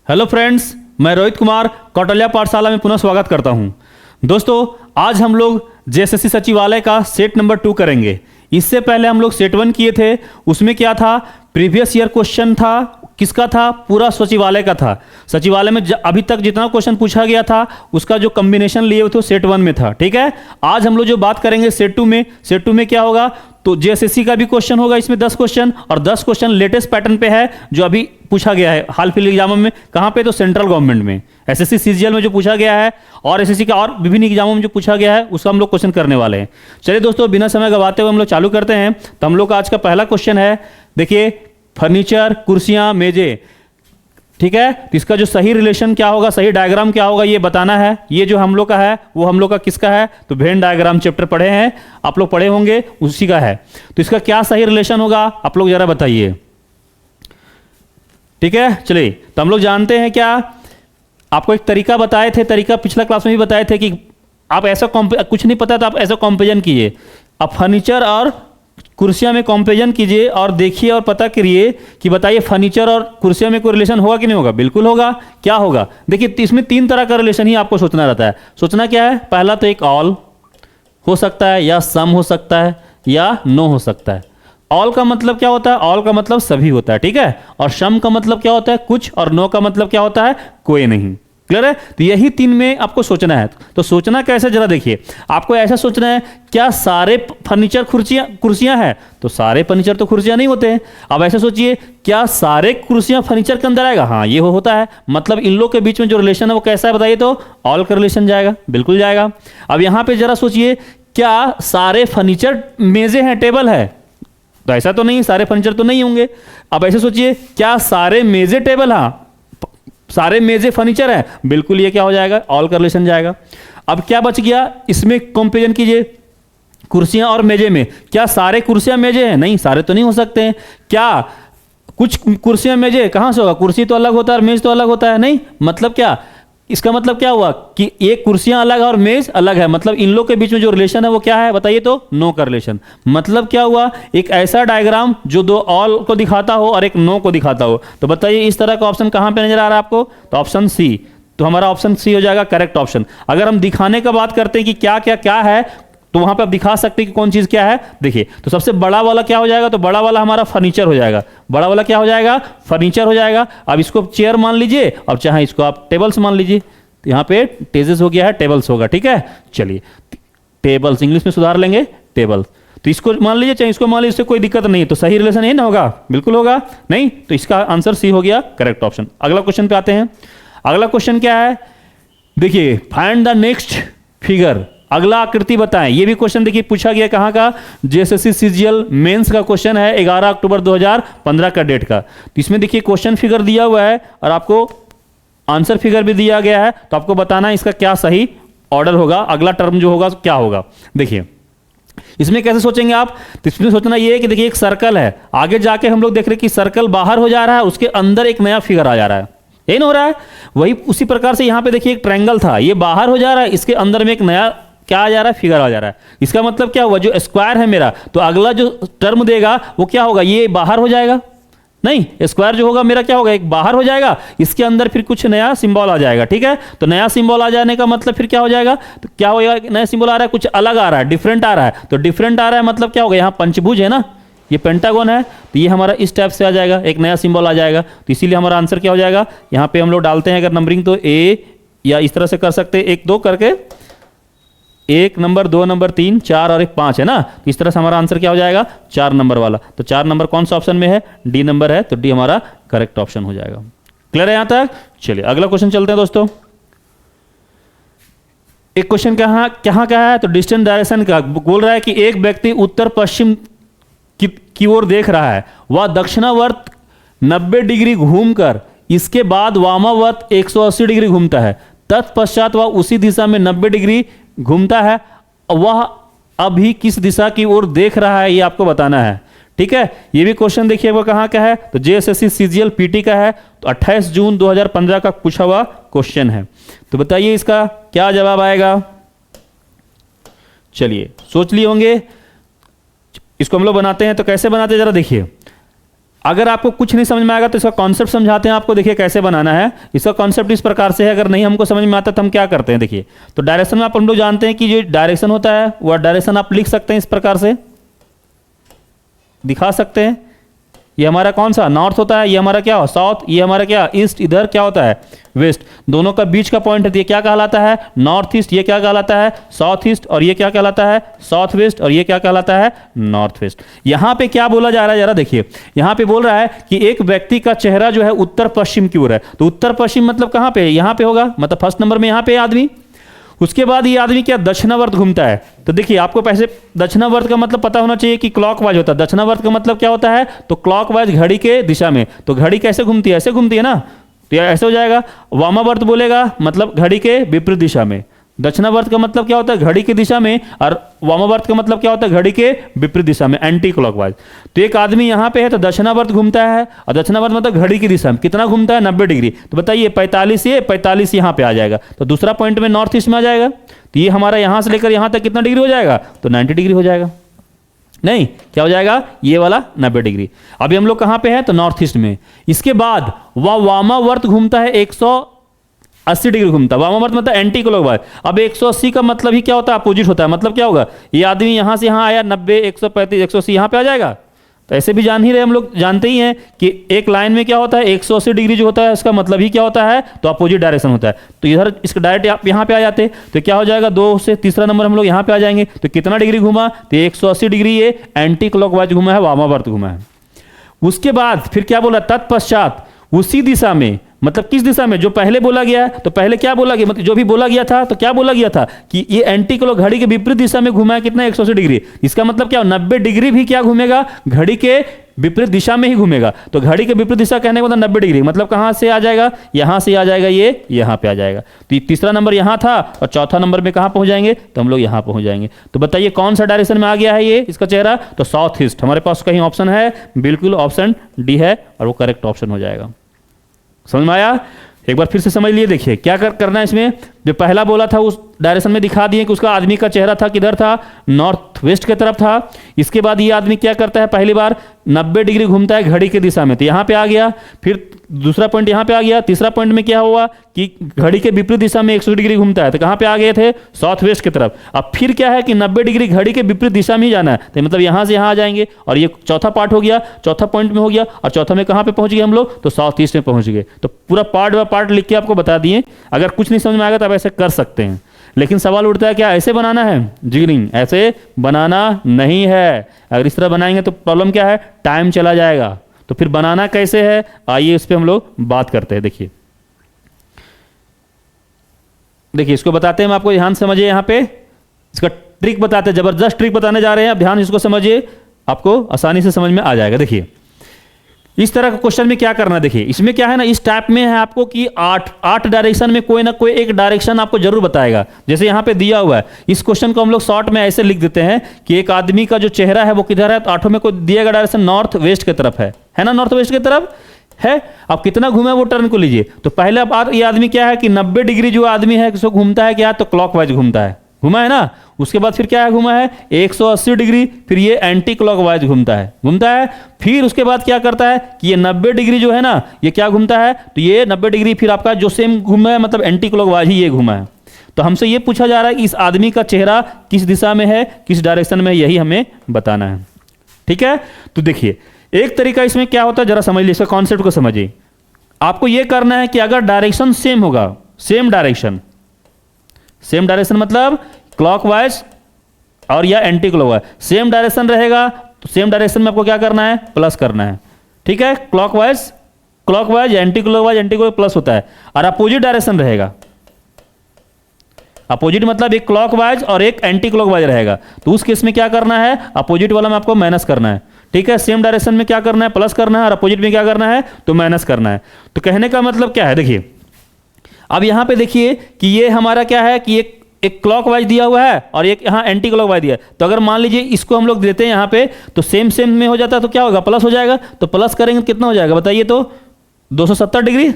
Hello friends, मैं रोहित कुमार कौटल्या पाठशाला में पुनः स्वागत करता हूं। दोस्तों, आज हम लोग जेएसएससी सचिवालय का सेट नंबर 2 करेंगे। इससे पहले हम लोग सेट 1 किए थे। उसमें क्या था, प्रीवियस ईयर क्वेश्चन था। किसका था? पूरा सचिवालय का था। सचिवालय में अभी तक जितना क्वेश्चन पूछा गया था उसका जो कॉम्बिनेशन लिए हुए थे सेट 1 में था। ठीक है, आज हम लोग जो बात करेंगे सेट 2 में क्या होगा, तो जेएसएससी का भी क्वेश्चन होगा इसमें 10 क्वेश्चन, और 10 क्वेश्चन लेटेस्ट पैटर्न पे है जो अभी पूछा गया है हाल फिलहाल एग्जामों में। कहाँ पे? तो सेंट्रल गवर्नमेंट में, एसएससी सीजीएल में जो पूछा गया है और एसएससी का और विभिन्न एग्जामों में जो पूछा गया है उसका हम लोग क्वेश्चन करने वाले हैं। चलिए दोस्तों, बिना समय गवाते हुए हम लोग चालू करते हैं। तो हम लोग का आज का पहला क्वेश्चन है, देखिए, फर्नीचर, कुर्सियां, मेजें। ठीक है, तो इसका जो सही रिलेशन क्या होगा, सही डायग्राम क्या होगा, ये बताना है। ये जो हम लोग का है वो हम लोग का किसका है? तो वेन डायग्राम चैप्टर पढ़े हैं आप लोग, पढ़े होंगे, उसी का है। तो इसका क्या सही रिलेशन होगा आप लोग जरा बताइए। ठीक है, चलिए, तो हम लोग जानते हैं क्या, आपको एक तरीका बताए थे, तरीका पिछला क्लास में भी बताए थे कि आप ऐसा कुछ नहीं पता तो आप ऐसा कंपेरिजन कीजिए। आप फर्नीचर और कुर्सियां में कंपेरिजन कीजिए और देखिए और पता करिए कि बताइए फर्नीचर और कुर्सियां में कोई रिलेशन होगा कि नहीं होगा। बिल्कुल होगा। क्या होगा? देखिए, इसमें 3 तरह का रिलेशन ही आपको सोचना रहता है। सोचना क्या है? पहला तो एक ऑल हो सकता है, या सम हो सकता है, या नो हो सकता है। ऑल का मतलब क्या होता है? ऑल का मतलब सभी होता है। ठीक है, और सम का मतलब क्या होता है? कुछ, और नो का मतलब क्या होता है? कोई नहीं। क्लियर है? तो यही 3 में आपको सोचना है। तो सोचना कैसे, जरा देखिए। आपको ऐसा सोचना है, क्या सारे फर्नीचर कुर्सियां हैं? तो सारे फर्नीचर तो कुर्सियां नहीं होते हैं। अब ऐसे सोचिए, क्या सारे कुर्सियां फर्नीचर के अंदर आएगा? हाँ, ये होता है। मतलब इन लोग के बीच में जो रिलेशन है वो कैसा है बताइए? तो ऑल का रिलेशन जाएगा, बिल्कुल जाएगा। अब यहां पर जरा सोचिए, क्या सारे फर्नीचर मेजें हैं, टेबल है? तो ऐसा तो नहीं, सारे फर्नीचर तो नहीं होंगे। अब ऐसे सोचिए, क्या सारे मेजे टेबल? हाँ, सारे मेजे फर्नीचर है, बिल्कुल, ये क्या हो जाएगा? ऑल का रिलेशन जाएगा। अब क्या बच गया, इसमें कंपेरिजन कीजिए कुर्सियां और मेजे में। क्या सारे कुर्सियां मेजे हैं? नहीं, सारे तो नहीं हो सकते हैं। क्या कुछ कुर्सियां मेजे? कहां से होगा? कुर्सी तो अलग होता है और मेज तो अलग होता है। नहीं, मतलब क्या, इसका मतलब क्या हुआ कि एक कुर्सियां अलग है और मेज अलग है। मतलब इन लोग के बीच में जो रिलेशन है वो क्या है बताइए? तो नो का रिलेशन। मतलब क्या हुआ, एक ऐसा डायग्राम जो 2 ऑल को दिखाता हो और एक नो को दिखाता हो। तो बताइए, इस तरह का ऑप्शन कहां पे नजर आ रहा है आपको? तो ऑप्शन सी। तो हमारा ऑप्शन सी हो जाएगा करेक्ट ऑप्शन। अगर हम दिखाने का बात करते हैं कि क्या क्या क्या है, तो वहां पे आप दिखा सकते हैं कि कौन चीज क्या है। देखिए, तो सबसे बड़ा वाला क्या हो जाएगा? तो बड़ा वाला हमारा फर्नीचर हो जाएगा। बड़ा वाला क्या हो जाएगा? फर्नीचर हो जाएगा। अब इसको चेयर मान लीजिए, अब चाहे इसको आप टेबल्स मान लीजिए। तो यहां पे टेजेस हो गया है, टेबल्स होगा। ठीक है, चलिए, टेबल्स इंग्लिश में सुधार लेंगे, टेबल। तो इसको मान लीजिए चाहे इसको मान लीजिए, इससे कोई दिक्कत नहीं है। तो सही रिलेशन ये ना होगा? बिल्कुल होगा। नहीं, तो इसका आंसर सी हो गया करेक्ट ऑप्शन। अगला क्वेश्चन पे आते हैं। अगला क्वेश्चन क्या है, देखिए, फाइंड द नेक्स्ट फिगर। अगला आकृति बताएं। ये भी क्वेश्चन देखिए पूछा गया, कहां का? जेएसएससी सीजीएल मेंस का क्वेश्चन है, 11 अक्टूबर 2015 का डेट का। तो इसमें देखिए क्वेश्चन फिगर दिया हुआ है और आपको आंसर फिगर भी दिया गया है। तो आपको बताना है इसका क्या सही ऑर्डर होगा, अगला टर्म जो होगा क्या होगा। देखिए, इसमें कैसे सोचेंगे आप? तो इसमें सोचना ये है कि देखिए, एक सर्कल है, आगे जाके हम लोग देख रहे हैं कि सर्कल बाहर हो जा रहा है, उसके अंदर एक नया फिगर आ जा रहा है। यही ना हो रहा है? वही उसी प्रकार से यहां पे देखिए, एक ट्रायंगल था, ये बाहर हो जा रहा है, इसके अंदर में एक नया क्या आ जा रहा है? फिगर आ जा रहा है। इसका मतलब क्या हुआ, जो स्क्वायर है मेरा, तो अगला जो टर्म देगा वो क्या होगा? ये बाहर हो जाएगा। नहीं, स्क्वायर जो होगा मेरा क्या होगा? एक बाहर हो जाएगा, इसके अंदर फिर कुछ नया सिंबल आ जाएगा। ठीक है, तो नया सिंबल आ जाने का मतलब फिर क्या हो जाएगा? तो क्या होगा? नया सिंबल आ रहा है, कुछ अलग आ रहा है, डिफरेंट आ रहा है। तो डिफरेंट आ रहा है मतलब क्या होगा? यहाँ पंचभुज है ना, ये पेंटागन है, तो ये हमारा इस टाइप से आ जाएगा, एक नया सिंबल आ जाएगा। तो इसीलिए हमारा आंसर क्या हो जाएगा? यहाँ पे हम लोग डालते हैं अगर नंबरिंग, तो ए, या इस तरह से कर सकते हैं 1 2 करके, 1 नंबर, 2 नंबर, 3 4 और 1 5 है ना। तो इस तरह से हमारा आंसर क्या हो जाएगा? 4 नंबर वाला। तो 4 नंबर कौन सा ऑप्शन में है? डी नंबर है, तो डी हमारा करेक्ट ऑप्शन हो जाएगा। क्लियर है यहां तक? चलिए अगला क्वेश्चन चलते हैं दोस्तों। एक क्वेश्चन कहां कहां का है? तो डिस्टेंस डायरेक्शन का बोल रहा है कि एक व्यक्ति उत्तर पश्चिम की ओर देख रहा है, वह दक्षिणावर्त 90 डिग्री घूमकर इसके बाद वामावर्त 180 डिग्री घूमता है। तत्पश्चात वह उसी दिशा में 90 डिग्री घूमता है। वह अभी किस दिशा की ओर देख रहा है, ये आपको बताना है। ठीक है, ये भी क्वेश्चन देखिए वो कहां का है? तो जेएसएससी सीजीएल पीटी का है। तो 28 जून 2015 का पूछा हुआ क्वेश्चन है। तो बताइए इसका क्या जवाब आएगा? चलिए, सोच लिए होंगे। इसको हम लोग बनाते हैं, तो कैसे बनाते हैं जरा देखिए। अगर आपको कुछ नहीं समझ में आएगा तो इसका कॉन्सेप्ट समझाते हैं आपको, देखिए कैसे बनाना है। इसका कॉन्सेप्ट इस प्रकार से है, अगर नहीं हमको समझ में आता तो हम क्या करते हैं, देखिए। तो डायरेक्शन में आप हम लोग जानते हैं कि जो डायरेक्शन होता है वह डायरेक्शन आप लिख सकते हैं इस प्रकार से, दिखा सकते हैं। ये हमारा कौन सा नॉर्थ होता है, ये हमारा क्या हो साउथ, ये हमारा क्या ईस्ट, इधर क्या होता है वेस्ट। दोनों का बीच का पॉइंट है, ये क्या कहलाता है नॉर्थ ईस्ट, ये क्या कहलाता है साउथ ईस्ट, और ये क्या कहलाता है साउथ वेस्ट, और ये क्या कहलाता है नॉर्थ वेस्ट। यहां पे क्या बोला जा रहा है जरा देखिए, यहां पे बोल रहा है कि एक व्यक्ति का चेहरा जो है उत्तर पश्चिम की ओर है। तो उत्तर पश्चिम मतलब कहां पे, यहां पे होगा, मतलब फर्स्ट नंबर में यहां पे आदमी। उसके बाद ये आदमी क्या दक्षिणावर्त घूमता है। तो देखिए आपको पैसे दक्षिणावर्त का मतलब पता होना चाहिए कि क्लॉकवाइज होता है। दक्षिणावर्त का मतलब क्या होता है, तो क्लॉकवाइज घड़ी के दिशा में। तो घड़ी कैसे घूमती है, ऐसे घूमती है ना, तो ऐसे हो जाएगा। वामावर्त बोलेगा मतलब घड़ी के विपरीत दिशा में। दक्षिणावर्त का मतलब क्या होता है घड़ी की दिशा में, और वामावर्त का मतलब क्या होता है घड़ी के विपरीत दिशा में, एंटी क्लॉकवाइज। तो एक आदमी यहाँ पे है तो दक्षिणावर्त घूमता है, और दक्षिणावर्त मतलब घड़ी की दिशा में कितना घूमता है 90 डिग्री। तो बताइए 45 ये 45 यहाँ पे आ जाएगा, तो दूसरा पॉइंट में नॉर्थ ईस्ट में आ जाएगा। तो ये हमारा यहाँ से लेकर यहाँ तक कितना डिग्री हो जाएगा, तो 90 डिग्री हो जाएगा। नहीं क्या हो जाएगा, ये वाला 90 डिग्री। अभी हम लोग कहाँ पे हैं, तो नॉर्थ ईस्ट में। इसके बाद वह वामावर्त घूमता है 180 डिग्री घूमता है। वामावर्त मतलब एंटी क्लॉकवाइज। अब 180 का मतलब ही क्या होता है, अपोजिट होता है। मतलब क्या होगा, ये आदमी यहां से यहां आया 90 135 180 यहां पे आ जाएगा। तो ऐसे भी जान ही रहे, हम लोग जानते ही हैं कि एक लाइन में क्या होता है 180 डिग्री जो होता है उसका मतलब ही क्या होता है, तो अपोजिट डायरेक्शन होता है। तो इधर इसका डायरेक्ट आप यहाँ पे आ जाते तो क्या हो जाएगा, 2 से तीसरा नंबर हम लोग यहाँ पे आ जाएंगे। तो कितना डिग्री घुमा, तो 180 डिग्री ये एंटी क्लॉकवाइज घुमा है, वामावर्त घुमा है। उसके बाद फिर क्या बोला, तत्पश्चात उसी दिशा में, मतलब किस दिशा में, जो पहले बोला गया है। तो पहले क्या बोला गया, मतलब जो भी बोला गया था तो क्या बोला गया था कि ये एंटी क्लॉक घड़ी के विपरीत दिशा में घुमा है कितना 180 डिग्री। इसका मतलब क्या 90 डिग्री भी क्या घूमेगा, घड़ी के विपरीत दिशा में ही घूमेगा। तो घड़ी के विपरीत दिशा कहने का मतलब 90 डिग्री, मतलब कहां से आ जाएगा, यहां से आ जाएगा, ये यहां पे आ जाएगा। तो तीसरा नंबर यहां था और चौथा नंबर में कहां पहुंच जाएंगे, तो हम लोग यहां पहुंच जाएंगे। तो बताइए कौन सा डायरेक्शन में आ गया है ये इसका चेहरा, तो साउथ ईस्ट। हमारे पास कहीं ऑप्शन है, बिल्कुल ऑप्शन डी है, और वो करेक्ट ऑप्शन हो जाएगा। समझ में आया, एक बार फिर से समझ लिए। देखिए क्या करना है इसमें, जो पहला बोला था उस डायरेक्शन में दिखा दिए कि उसका आदमी का चेहरा था किधर था, नॉर्थ वेस्ट की तरफ था। इसके बाद ये आदमी क्या करता है, पहली बार 90 डिग्री घूमता है घड़ी की दिशा में, तो यहाँ पे आ गया। फिर दूसरा पॉइंट यहाँ पे आ गया। तीसरा पॉइंट में क्या हुआ कि घड़ी के विपरीत दिशा में 180 डिग्री घूमता है, तो कहाँ पे आ गए थे, साउथ वेस्ट की तरफ। अब फिर क्या है कि 90 डिग्री घड़ी के विपरीत दिशा में ही जाना है, तो मतलब यहाँ से यहाँ आ जाएंगे। और ये चौथा पार्ट हो गया, चौथा पॉइंट में हो गया। और चौथा में कहाँ पे पहुंच गए हम लोग, तो साउथ ईस्ट में पहुंच गए। तो पूरा पार्ट बाय पार्ट लिख के आपको बता दिए। अगर कुछ नहीं समझ में आएगा तो आप ऐसे कर सकते हैं, लेकिन सवाल उठता है क्या ऐसे बनाना है, जी नहीं, ऐसे बनाना नहीं है। अगर इस तरह बनाएंगे तो प्रॉब्लम क्या है, टाइम चला जाएगा। तो फिर बनाना कैसे है, आइए इस पे हम लोग बात करते हैं। देखिए इसको बताते हैं, हम आपको ध्यान समझिए। यहाँ पे इसका ट्रिक बताते हैं, जबरदस्त ट्रिक बताने जा रहे हैं। आप ध्यान इसको समझिए, आपको आसानी से समझ में आ जाएगा। देखिए इस तरह का क्वेश्चन में क्या करना है, देखिए इसमें क्या है ना, इस टाइप में है आपको कि 8 डायरेक्शन में कोई ना कोई एक डायरेक्शन आपको जरूर बताएगा। जैसे यहाँ पे दिया हुआ है, इस क्वेश्चन को हम लोग शॉर्ट में ऐसे लिख देते हैं कि एक आदमी का जो चेहरा है वो किधर है, तो 8 में कोई दिया गया डायरेक्शन नॉर्थ वेस्ट की तरफ है ना, नॉर्थ वेस्ट की तरफ है। अब कितना घूमे वो टर्न को लीजिए। तो पहले आप ये आदमी क्या है कि 90 डिग्री जो आदमी है उसको घूमता है क्या, तो क्लॉकवाइज घूमता है, घुमा है ना। उसके बाद फिर क्या है, घुमा है 180 डिग्री, फिर ये एंटी क्लॉकवाइज घूमता है। फिर उसके बाद क्या करता है कि ये 90 डिग्री जो है ना, ये क्या घूमता है, तो ये 90 डिग्री फिर आपका जो सेम घूमा है, मतलब एंटी क्लॉकवाइज ही ये घुमा है। तो हमसे ये पूछा जा रहा है कि इस आदमी का चेहरा किस दिशा में है, किस डायरेक्शन में है, यही हमें बताना है। ठीक है, तो देखिए एक तरीका इसमें क्या होता है, जरा समझ लीजिए, इसका कॉन्सेप्ट को समझिए। आपको यह करना है कि अगर डायरेक्शन सेम होगा, सेम डायरेक्शन मतलब क्लॉकवाइज और या एंटी क्लॉकवाइज, सेम डायरेक्शन रहेगा, तो सेम डायरेक्शन में आपको क्या करना है, प्लस करना है। ठीक है, क्लॉकवाइज एंटी क्लॉकवाइज प्लस होता है। और अपोजिट डायरेक्शन रहेगा, अपोजिट मतलब एक क्लॉकवाइज और एक एंटी क्लॉकवाइज रहेगा, तो उस केस में क्या करना है, अपोजिट वाला में आपको माइनस करना है। ठीक है, सेम डायरेक्शन में क्या करना है, प्लस करना है, और अपोजिट में क्या करना है, तो माइनस करना है। तो कहने का मतलब क्या है, देखिए अब यहां पे देखिए कि ये हमारा क्या है कि एक क्लॉकवाइज दिया हुआ है और एक यहाँ एंटी क्लॉकवाइज दिया है। तो अगर मान लीजिए इसको हम लोग देते हैं यहाँ पे, तो सेम में हो जाता है, तो क्या होगा, प्लस हो जाएगा। तो प्लस करेंगे तो कितना हो जाएगा बताइए, तो 270 डिग्री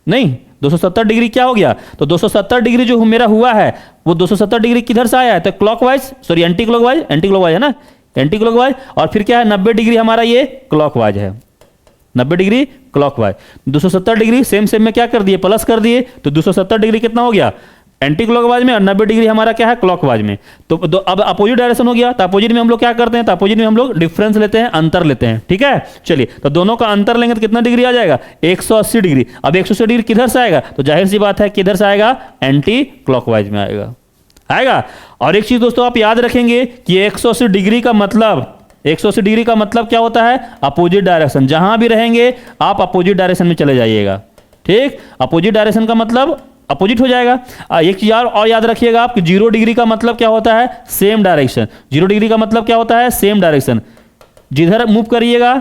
नहीं, 270 डिग्री क्या हो गया, तो 270 डिग्री जो मेरा हुआ है वो 270 डिग्री किधर से आया है, तो क्लॉकवाइज, सॉरी एंटी क्लॉकवाइज है ना, एंटी क्लॉकवाइज। और फिर क्या है 90 डिग्री हमारा ये क्लॉकवाइज है। 90 degree clockwise. 270 degree same same में क्या कर दिए, प्लस कर दिए, तो 270 डिग्री कितना हो गया, एंटी क्लॉकवाइज में, और 90 डिग्री हमारा क्या है, क्लॉकवाइज में। तो अब अपोजिट डायरेक्शन हो गया, तो अपोजिट में हम लोग क्या करते हैं, तो अपोजिट में हम लोग डिफरेंस लेते हैं, अंतर लेते हैं। ठीक है, चलिए, तो दोनों का अंतर लेंगे तो कितना डिग्री आ जाएगा, 180 डिग्री। अब 180 डिग्री किधर से आएगा, तो जाहिर सी बात है किधर से आएगा, एंटी क्लॉकवाइज में आएगा। और एक चीज दोस्तों आप याद रखेंगे कि 180 डिग्री का मतलब, 180 डिग्री का मतलब क्या होता है, अपोजिट डायरेक्शन। जहां भी रहेंगे आप अपोजिट डायरेक्शन में चले जाइएगा। ठीक, अपोजिट डायरेक्शन का मतलब अपोजिट हो जाएगा। एक चीज और याद रखिएगा आप कि 0 डिग्री का मतलब क्या होता है, सेम डायरेक्शन। 0 डिग्री का मतलब क्या होता है, सेम डायरेक्शन। जिधर मूव करिएगा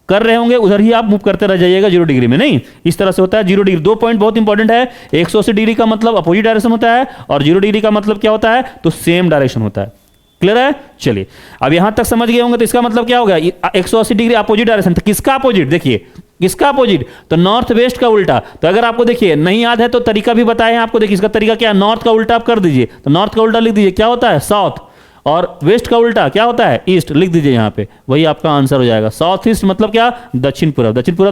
कर रहे होंगे उधर ही आप मूव करते रह जाइएगा, 0 डिग्री में नहीं, इस तरह से होता है 0 डिग्री। 2 पॉइंट बहुत इंपॉर्टेंट है, 180 डिग्री का मतलब अपोजिट डायरेक्शन होता है, और 0 डिग्री का मतलब क्या होता है, तो सेम डायरेक्शन होता है। क्लियर है, चलिए अब यहां तक समझ गए होंगे। तो इसका मतलब क्या हो गया, 180 डिग्री अपोजिट डायरेक्शन। तो किसका अपोजिट, देखिए किसका अपोजिट, तो नॉर्थ वेस्ट का उल्टा। तो अगर आपको देखिए नहीं याद है तो तरीका भी बताए हैं आपको, देखिए इसका तरीका क्या है, नॉर्थ का उल्टा आप कर दीजिए, तो नॉर्थ का उल्टा लिख दीजिए, क्या होता है, साउथ, और वेस्ट का उल्टा क्या होता है, ईस्ट, लिख दीजिए यहां पे, वही आपका आंसर हो जाएगा। साउथ ईस्ट मतलब क्या, दक्षिण पूर्व। दक्षिण पूर्व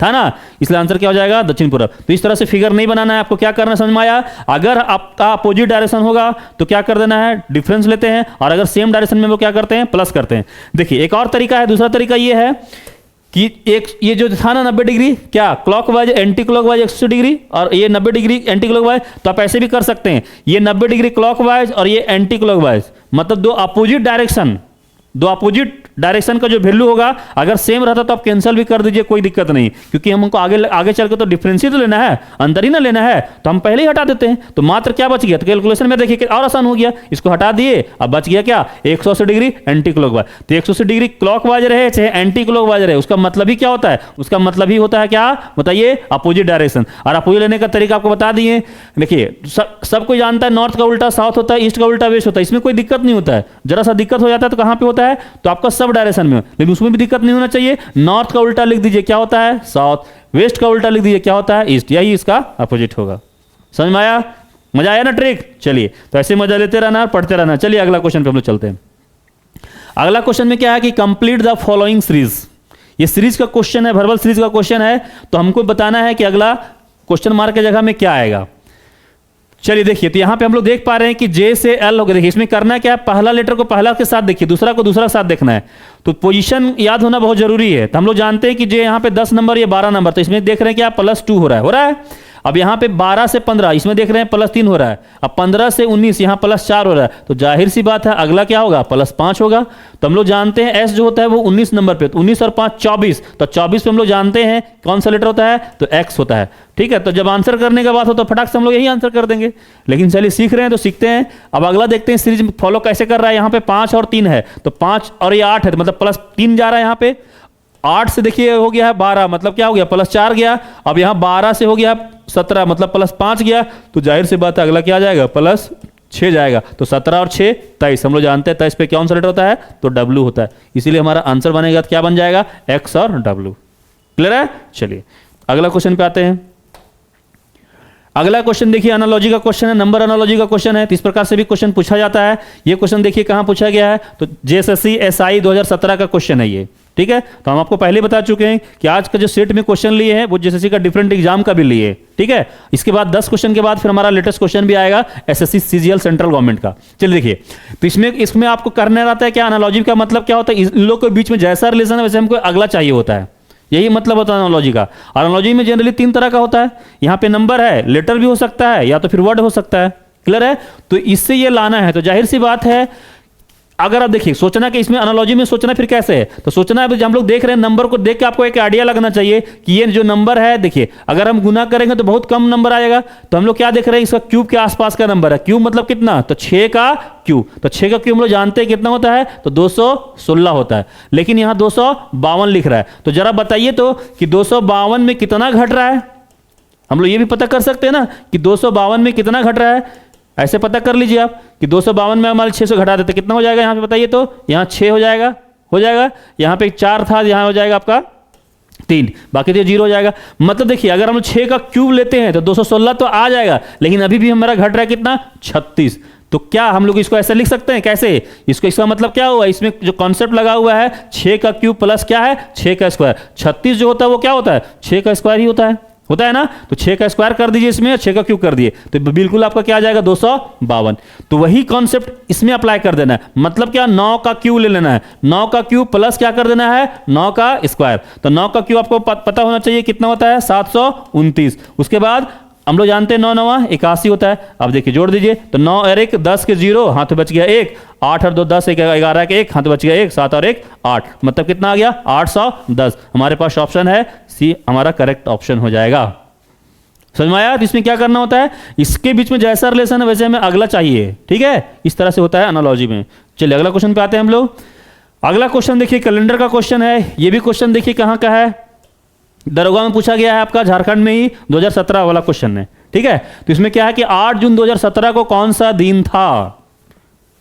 था ना, इसलिए आंसर क्या हो जाएगा, दक्षिण पूर्व। तो इस तरह से फिगर नहीं बनाना है आपको, क्या करना है समझ में आया। अगर आपका अपोजिट डायरेक्शन होगा तो क्या कर देना है, डिफरेंस लेते हैं, और अगर सेम डायरेक्शन में वो क्या करते हैं, प्लस करते हैं। देखिए एक और तरीका है, दूसरा तरीका ये है कि एक ये जो था ना 90 डिग्री, क्या क्लॉकवाइज एंटी क्लॉकवाइज 180 डिग्री, और ये 90 डिग्री एंटी क्लॉकवाइज, तो आप ऐसे भी कर सकते हैं, ये 90 डिग्री क्लॉकवाइज और ये एंटी क्लॉकवाइज, मतलब दो अपोजिट डायरेक्शन का जो वैल्यू होगा अगर सेम रहता तो आप कैंसिल भी कर दीजिए, कोई दिक्कत नहीं, क्योंकि हमको आगे चल के तो डिफरेंस ही तो लेना है, अंतर ही ना लेना है, तो हम पहले ही हटा देते हैं। तो मात्र क्या बच गया, तो कैलकुलेशन में देखिए और आसान हो गया, इसको हटा दिए, अब बच गया क्या, 180 डिग्री एंटी क्लॉकवाइज। तो 180 डिग्री क्लॉकवाइज रहे चाहे एंटी क्लॉकवाइज रहे, उसका मतलब ही क्या होता है, उसका मतलब ही होता है क्या, बताइए, अपोजिट डायरेक्शन। और अपोजिट लेने का तरीका आपको बता दिए। देखिए सब कोई जानता है नॉर्थ का उल्टा साउथ होता है, ईस्ट का उल्टा वेस्ट होता है, इसमें कोई दिक्कत नहीं होता है। जरा सा दिक्कत हो जाता है तो कहां पे होता है, तो आपका सब डायरेक्शन में, लेकिन उसमें भी दिक्कत नहीं होना चाहिए। नॉर्थ का उल्टा लिख दीजिए, क्या होता है, साउथ, वेस्ट का उल्टा लिख दीजिए, क्या होता है, ईस्ट, यही इसका अपोजिट होगा। समझ में आया, मजा आया ना ट्रिक। चलिए तो ऐसे मजा लेते रहना और पढ़ते रहना। चलिए अगला क्वेश्चन पे हम लोग चलते हैं। अगला क्वेश्चन में क्या है कि कंप्लीट द फॉलोइंग सीरीज, ये सीरीज का क्वेश्चन है, वर्बल सीरीज का क्वेश्चन है, तो हमको बताना है कि अगला क्वेश्चन मार्क की जगह में क्या आएगा। चलिए देखिए, तो यहां पे हम लोग देख पा रहे हैं कि जे से एल हो गया। देखिए इसमें करना क्या है, पहला लेटर को पहला के साथ देखिए, दूसरा को दूसरा के साथ देखना है, तो पोजीशन याद होना बहुत जरूरी है। तो हम लोग जानते हैं कि जे यहां पे 10 नंबर, ये 12 नंबर, तो इसमें देख रहे हैं क्या, +2 हो रहा है। अब यहां पे 12 से 15, इसमें देख रहे हैं +3 हो रहा है। अब 15 से 19, यहां +4 हो रहा है, तो जाहिर सी बात है अगला क्या होगा, +5 होगा। तो हम लोग जानते हैं एस जो होता है वो 19 नंबर पे, तो 19 और 5 24, तो 24 पे हम लोग जानते हैं कौन सा लेटर होता है, तो एक्स होता है। ठीक है, तो जब आंसर करने का बात हो तो फटाक से हम लोग यही आंसर कर देंगे, लेकिन चलिए सीख रहे हैं तो सीखते हैं। अब अगला देखते हैं सीरीज फॉलो कैसे कर रहा है। यहाँ पे 5 और 3 है, तो 5 और ये 8 है, तो मतलब +3 जा रहा है यहाँ पे। 8 से देखिए हो गया है 12, मतलब क्या हो गया, +4 गया। अब यहाँ 12 से हो गया 17, मतलब +5 गया, तो जाहिर सी बात है अगला क्या आ जाएगा, +6 जाएगा। तो 17 और 6 23, हम लोग जानते हैं 23 पे कौन सा लेटर होता है, तो W होता है, इसीलिए हमारा आंसर बनेगा तो क्या बन जाएगा, X और W। क्लियर है, चलिए अगला क्वेश्चन पे आते हैं। अगला क्वेश्चन देखिए एनालॉजी का क्वेश्चन है, नंबर एनालॉजी का क्वेश्चन है, तो इस प्रकार से भी क्वेश्चन पूछा जाता है। ये क्वेश्चन देखिए कहां पूछा गया है, तो जेएसएससी एसआई 2017 का क्वेश्चन है ये। ठीक है, तो हम आपको पहले बता चुके हैं कि आज का जो सेट में क्वेश्चन लिए हैं वो जेएसएससी का डिफरेंट एग्जाम का भी लिए। ठीक है, इसके बाद 10 क्वेश्चन के बाद फिर हमारा लेटेस्ट क्वेश्चन भी आएगा एसएससी सीजीएल सेंट्रल गवर्नमेंट का। चलिए देखिए, तो इसमें आपको करना रहता है क्या, एनालॉजी का मतलब क्या होता है, इन लोगों के बीच में जैसा रिलेशन है वैसे हमको अगला चाहिए होता है, यही मतलब होता है एनालॉजी का। और एनालॉजी में जनरली 3 तरह का होता है, यहाँ पे नंबर है, लेटर भी हो सकता है, या तो फिर वर्ड हो सकता है। क्लियर है, तो इससे ये लाना है, तो जाहिर सी बात है अगर आप देखिए सोचना कि इसमें एनालॉजी में सोचना फिर कैसे है, तो सोचना है हम लोग देख रहे हैं नंबर को देख के आपको एक आइडिया लगना चाहिए कि ये जो नंबर है, देखिए अगर हम गुना करेंगे तो बहुत कम नंबर आएगा, तो हम लोग क्या देख रहे हैं, इसका क्यूब के आसपास का नंबर है। क्यूब मतलब कितना, तो 6 का क्यूब, तो 6 का क्यूब हम लोग जानते हैं कितना होता है, तो 216 होता है, लेकिन यहां 252 लिख रहा है। तो जरा बताइए तो कि 252 में कितना घट रहा है, हम लोग ये भी पता कर सकते हैं ना कि 252 में कितना घट रहा है, ऐसे पता कर लीजिए आप कि 252 में हमारे 600 घटा देते कितना हो जाएगा, यहाँ पे बताइए तो, यहाँ 6 हो जाएगा, यहाँ पे 4 था, यहाँ हो जाएगा आपका 3, बाकी तो 0 हो जाएगा। मतलब देखिए अगर हम 6 का क्यूब लेते हैं तो 216 तो आ जाएगा, लेकिन अभी भी हमारा घट रहा है कितना, 36। तो क्या हम लोग इसको ऐसे लिख सकते हैं? कैसे? इसका मतलब क्या हुआ, इसमें जो कॉन्सेप्ट लगा हुआ है 6 का क्यूब प्लस क्या है 6 का स्क्वायर। 36 जो होता है वो क्या होता है 6 का स्क्वायर ही होता है ना। तो 6 का स्क्वायर कर दीजिए इसमें, 6 का क्यूब कर दिए तो बिल्कुल आपका क्या आ जाएगा 252। तो वही कॉन्सेप्ट इसमें अप्लाई कर देना है। मतलब क्या 9 का क्यूब ले लेना है, 9 का क्यूब प्लस क्या कर देना है 9 का स्क्वायर। तो 9 का क्यूब आपको पता होना चाहिए कितना होता है 729। उसके बाद हम लोग जानते हैं 9 9 81 होता है। अब देखिए जोड़ दीजिए तो 9 और 1 10 के 0 हाथ बच गया 1, 8 और 2 10 11 के 1 हाथ बच गया 1, 7 और 1 8, मतलब कितना आ गया 810। हमारे पास ऑप्शन है सी हमारा करेक्ट ऑप्शन हो जाएगा। समझ में आया? तो इसमें क्या करना होता है, इसके बीच में जैसा रिलेशन है वैसे हमें अगला चाहिए। ठीक है, इस तरह से होता है एनालॉजी में। चलिए अगला क्वेश्चन पे आते हैं हम लोग। अगला क्वेश्चन देखिए कैलेंडर का क्वेश्चन है। ये भी क्वेश्चन देखिए कहाँ का है, दरोगा में पूछा गया है आपका, झारखंड में ही 2017 वाला क्वेश्चन है। ठीक है, तो इसमें क्या है कि 8 जून 2017 को कौन सा दिन था।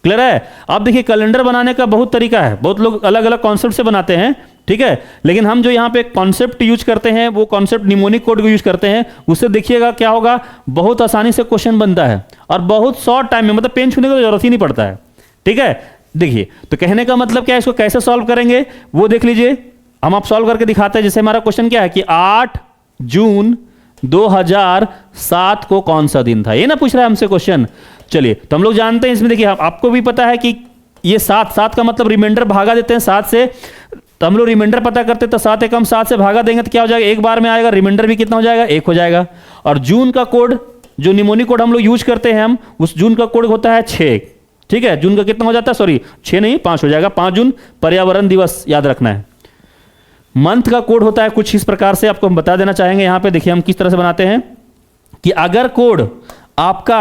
क्लियर है? अब देखिए कैलेंडर बनाने का बहुत तरीका है, बहुत लोग अलग अलग कॉन्सेप्ट से बनाते हैं। ठीक है, लेकिन हम जो यहाँ पे कॉन्सेप्ट यूज करते हैं वो कॉन्सेप्ट निमोनिक कोड को यूज करते हैं। उससे देखिएगा क्या होगा, बहुत आसानी से क्वेश्चन बनता है और बहुत शॉर्ट टाइम में, मतलब पेन छूने की जरूरत ही नहीं पड़ता है। ठीक है, देखिए तो कहने का मतलब क्या है, इसको कैसे सॉल्व करेंगे वो देख लीजिए। हम आप सॉल्व करके दिखाते हैं। जैसे हमारा क्वेश्चन क्या है कि 8 जून 2007 को कौन सा दिन था, ये ना पूछ रहा है हमसे क्वेश्चन। चलिए तो हम लोग जानते हैं इसमें, देखिए आपको भी पता है कि ये 7 का मतलब रिमाइंडर भागा देते हैं 7 से। तो हम लोग रिमाइंडर पता करते हैं तो 7 एकम 7 से भागा देंगे तो क्या हो जाएगा, एक बार में आएगा, रिमाइंडर भी कितना हो जाएगा 1 हो जाएगा। और जून का कोड जो निमोनिक कोड हम लोग यूज करते हैं, हम उस जून का कोड होता है 6। ठीक है, जून का कितना हो जाता है, सॉरी 6 नहीं 5 हो जाएगा, 5 जून पर्यावरण दिवस याद रखना है। मंथ का कोड होता है कुछ इस प्रकार से, आपको हम बता देना चाहेंगे। यहां पे देखिए हम किस तरह से बनाते हैं कि अगर कोड आपका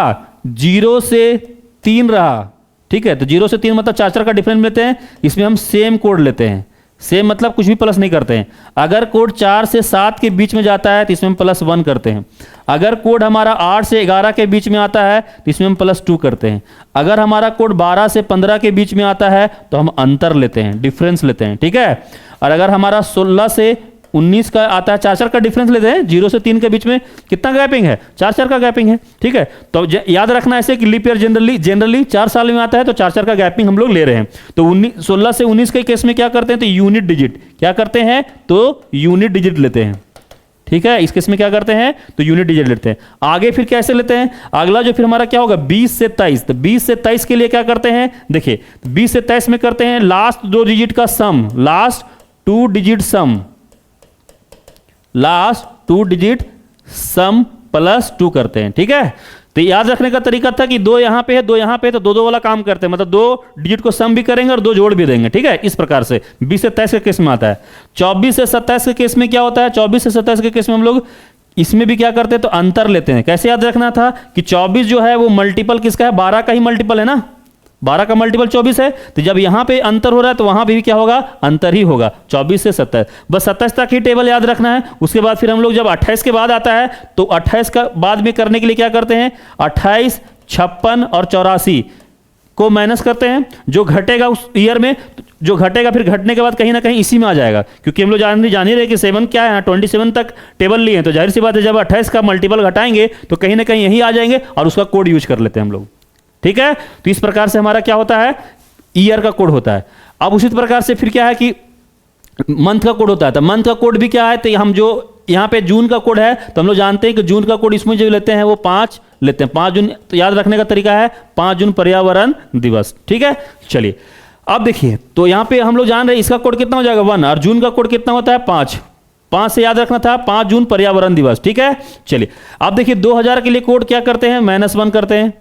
0 से 3 रहा, ठीक है, तो 0 से 3 मतलब 4 का डिफरेंस लेते हैं, इसमें हम सेम कोड लेते हैं। सेम मतलब कुछ भी प्लस नहीं करते हैं। अगर कोड 4 से 7 के बीच में जाता है तो इसमें हम +1 करते हैं। अगर कोड हमारा 8 से 11 के बीच में आता है तो इसमें हम +2 करते हैं। अगर हमारा कोड 12 से 15 के बीच में आता है तो हम अंतर लेते हैं, डिफरेंस लेते हैं। ठीक है, और अगर हमारा 16 से 19 का आता है, 4 का डिफरेंस लेते हैं। 0 से 3 के बीच में कितना गैपिंग है, 4 का गैपिंग है। ठीक है, तो याद रखना ऐसे कि लीप ईयर जनरली 4 साल में आता है तो 4 का गैपिंग हम लोग ले रहे हैं। तो 16 से 19 के केस में क्या करते हैं, तो यूनिट डिजिट क्या करते हैं, तो यूनिट डिजिट लेते हैं। ठीक है, इस केस में क्या करते हैं, तो यूनिट डिजिट लेते हैं। आगे फिर कैसे लेते हैं, अगला जो फिर हमारा क्या होगा 20 से 23, तो 20 से 23 के लिए क्या करते हैं, देखिए 20 से 23 में करते हैं लास्ट 2 डिजिट का sum, last 2 digit sum, last 2 digit sum +2 करते हैं। ठीक है, तो याद रखने का तरीका था कि 2 यहां पे है 2 यहां पे, तो 2 वाला काम करते हैं, मतलब 2 डिजिट को सम भी करेंगे और 2 जोड़ भी देंगे। ठीक है, इस प्रकार से 20 से 23 के केस में आता है। 24 से 27 के केस में क्या होता है, 24 से 27 के केस में हम लोग इसमें भी क्या करते हैं, तो अंतर लेते हैं। कैसे याद रखना था कि 24 जो है वो मल्टीपल किसका है, 12 का ही मल्टीपल है ना, 12 का मल्टीपल 24 है। तो जब यहां पे अंतर हो रहा है तो वहां भी क्या होगा, अंतर ही होगा। 24 से 27, बस 27 तक ही टेबल याद रखना है। उसके बाद फिर हम लोग जब 28 के बाद आता है तो 28 का बाद में करने के लिए क्या करते हैं, 28, 56 और 84 को माइनस करते हैं। जो घटेगा उस ईयर में, जो घटेगा फिर घटने के बाद कहीं ना कहीं इसी में आ जाएगा, क्योंकि हम लोग जान ही रहे कि 7 क्या है, 27 तक टेबल लिए हैं, तो जाहिर सी बात है जब 28 का मल्टीपल घटाएंगे तो कहीं ना कहीं यही आ जाएंगे और उसका कोड यूज कर लेते हैं हम लोग। ठीक है, तो इस प्रकार से हमारा क्या होता है, ईयर का कोड होता है। अब उसी प्रकार से फिर क्या है कि मंथ का कोड होता है। तो मंथ का कोड भी क्या है, तो हम जो यहाँ पे जून का कोड है तो हम लोग जानते हैं कि जून का कोड इसमें जो लेते हैं वो 5 लेते हैं, 5 जून। तो याद रखने का तरीका है 5 जून पर्यावरण दिवस। ठीक है, चलिए अब देखिए, तो यहाँ पे हम लोग जान रहे हैं इसका कोड कितना हो जाएगा 1, और जून का कोड कितना होता है 5। 5 से याद रखना था 5 जून पर्यावरण दिवस। ठीक है, चलिए अब देखिए 2000 के लिए कोड क्या करते हैं, -1 करते हैं।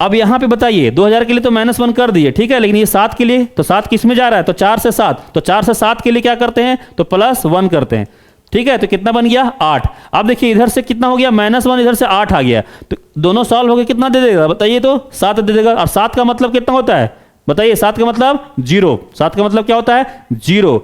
अब यहां पे बताइए 2000 के लिए तो -1 कर दिए, ठीक है, लेकिन ये 7 के लिए, तो 7 किस में जा रहा है, तो 4 से 7, तो 4 से 7 के लिए क्या करते हैं, तो +1 करते हैं। ठीक है, तो कितना बन गया 8। अब देखिए इधर से कितना हो गया -1, इधर से 8 आ गया, तो दोनों सॉल्व हो गए, कितना दे देगा बताइए, तो 7 दे देगा। और 7 का मतलब कितना होता है बताइए, 7 का मतलब 0, 7 का मतलब क्या होता है 0,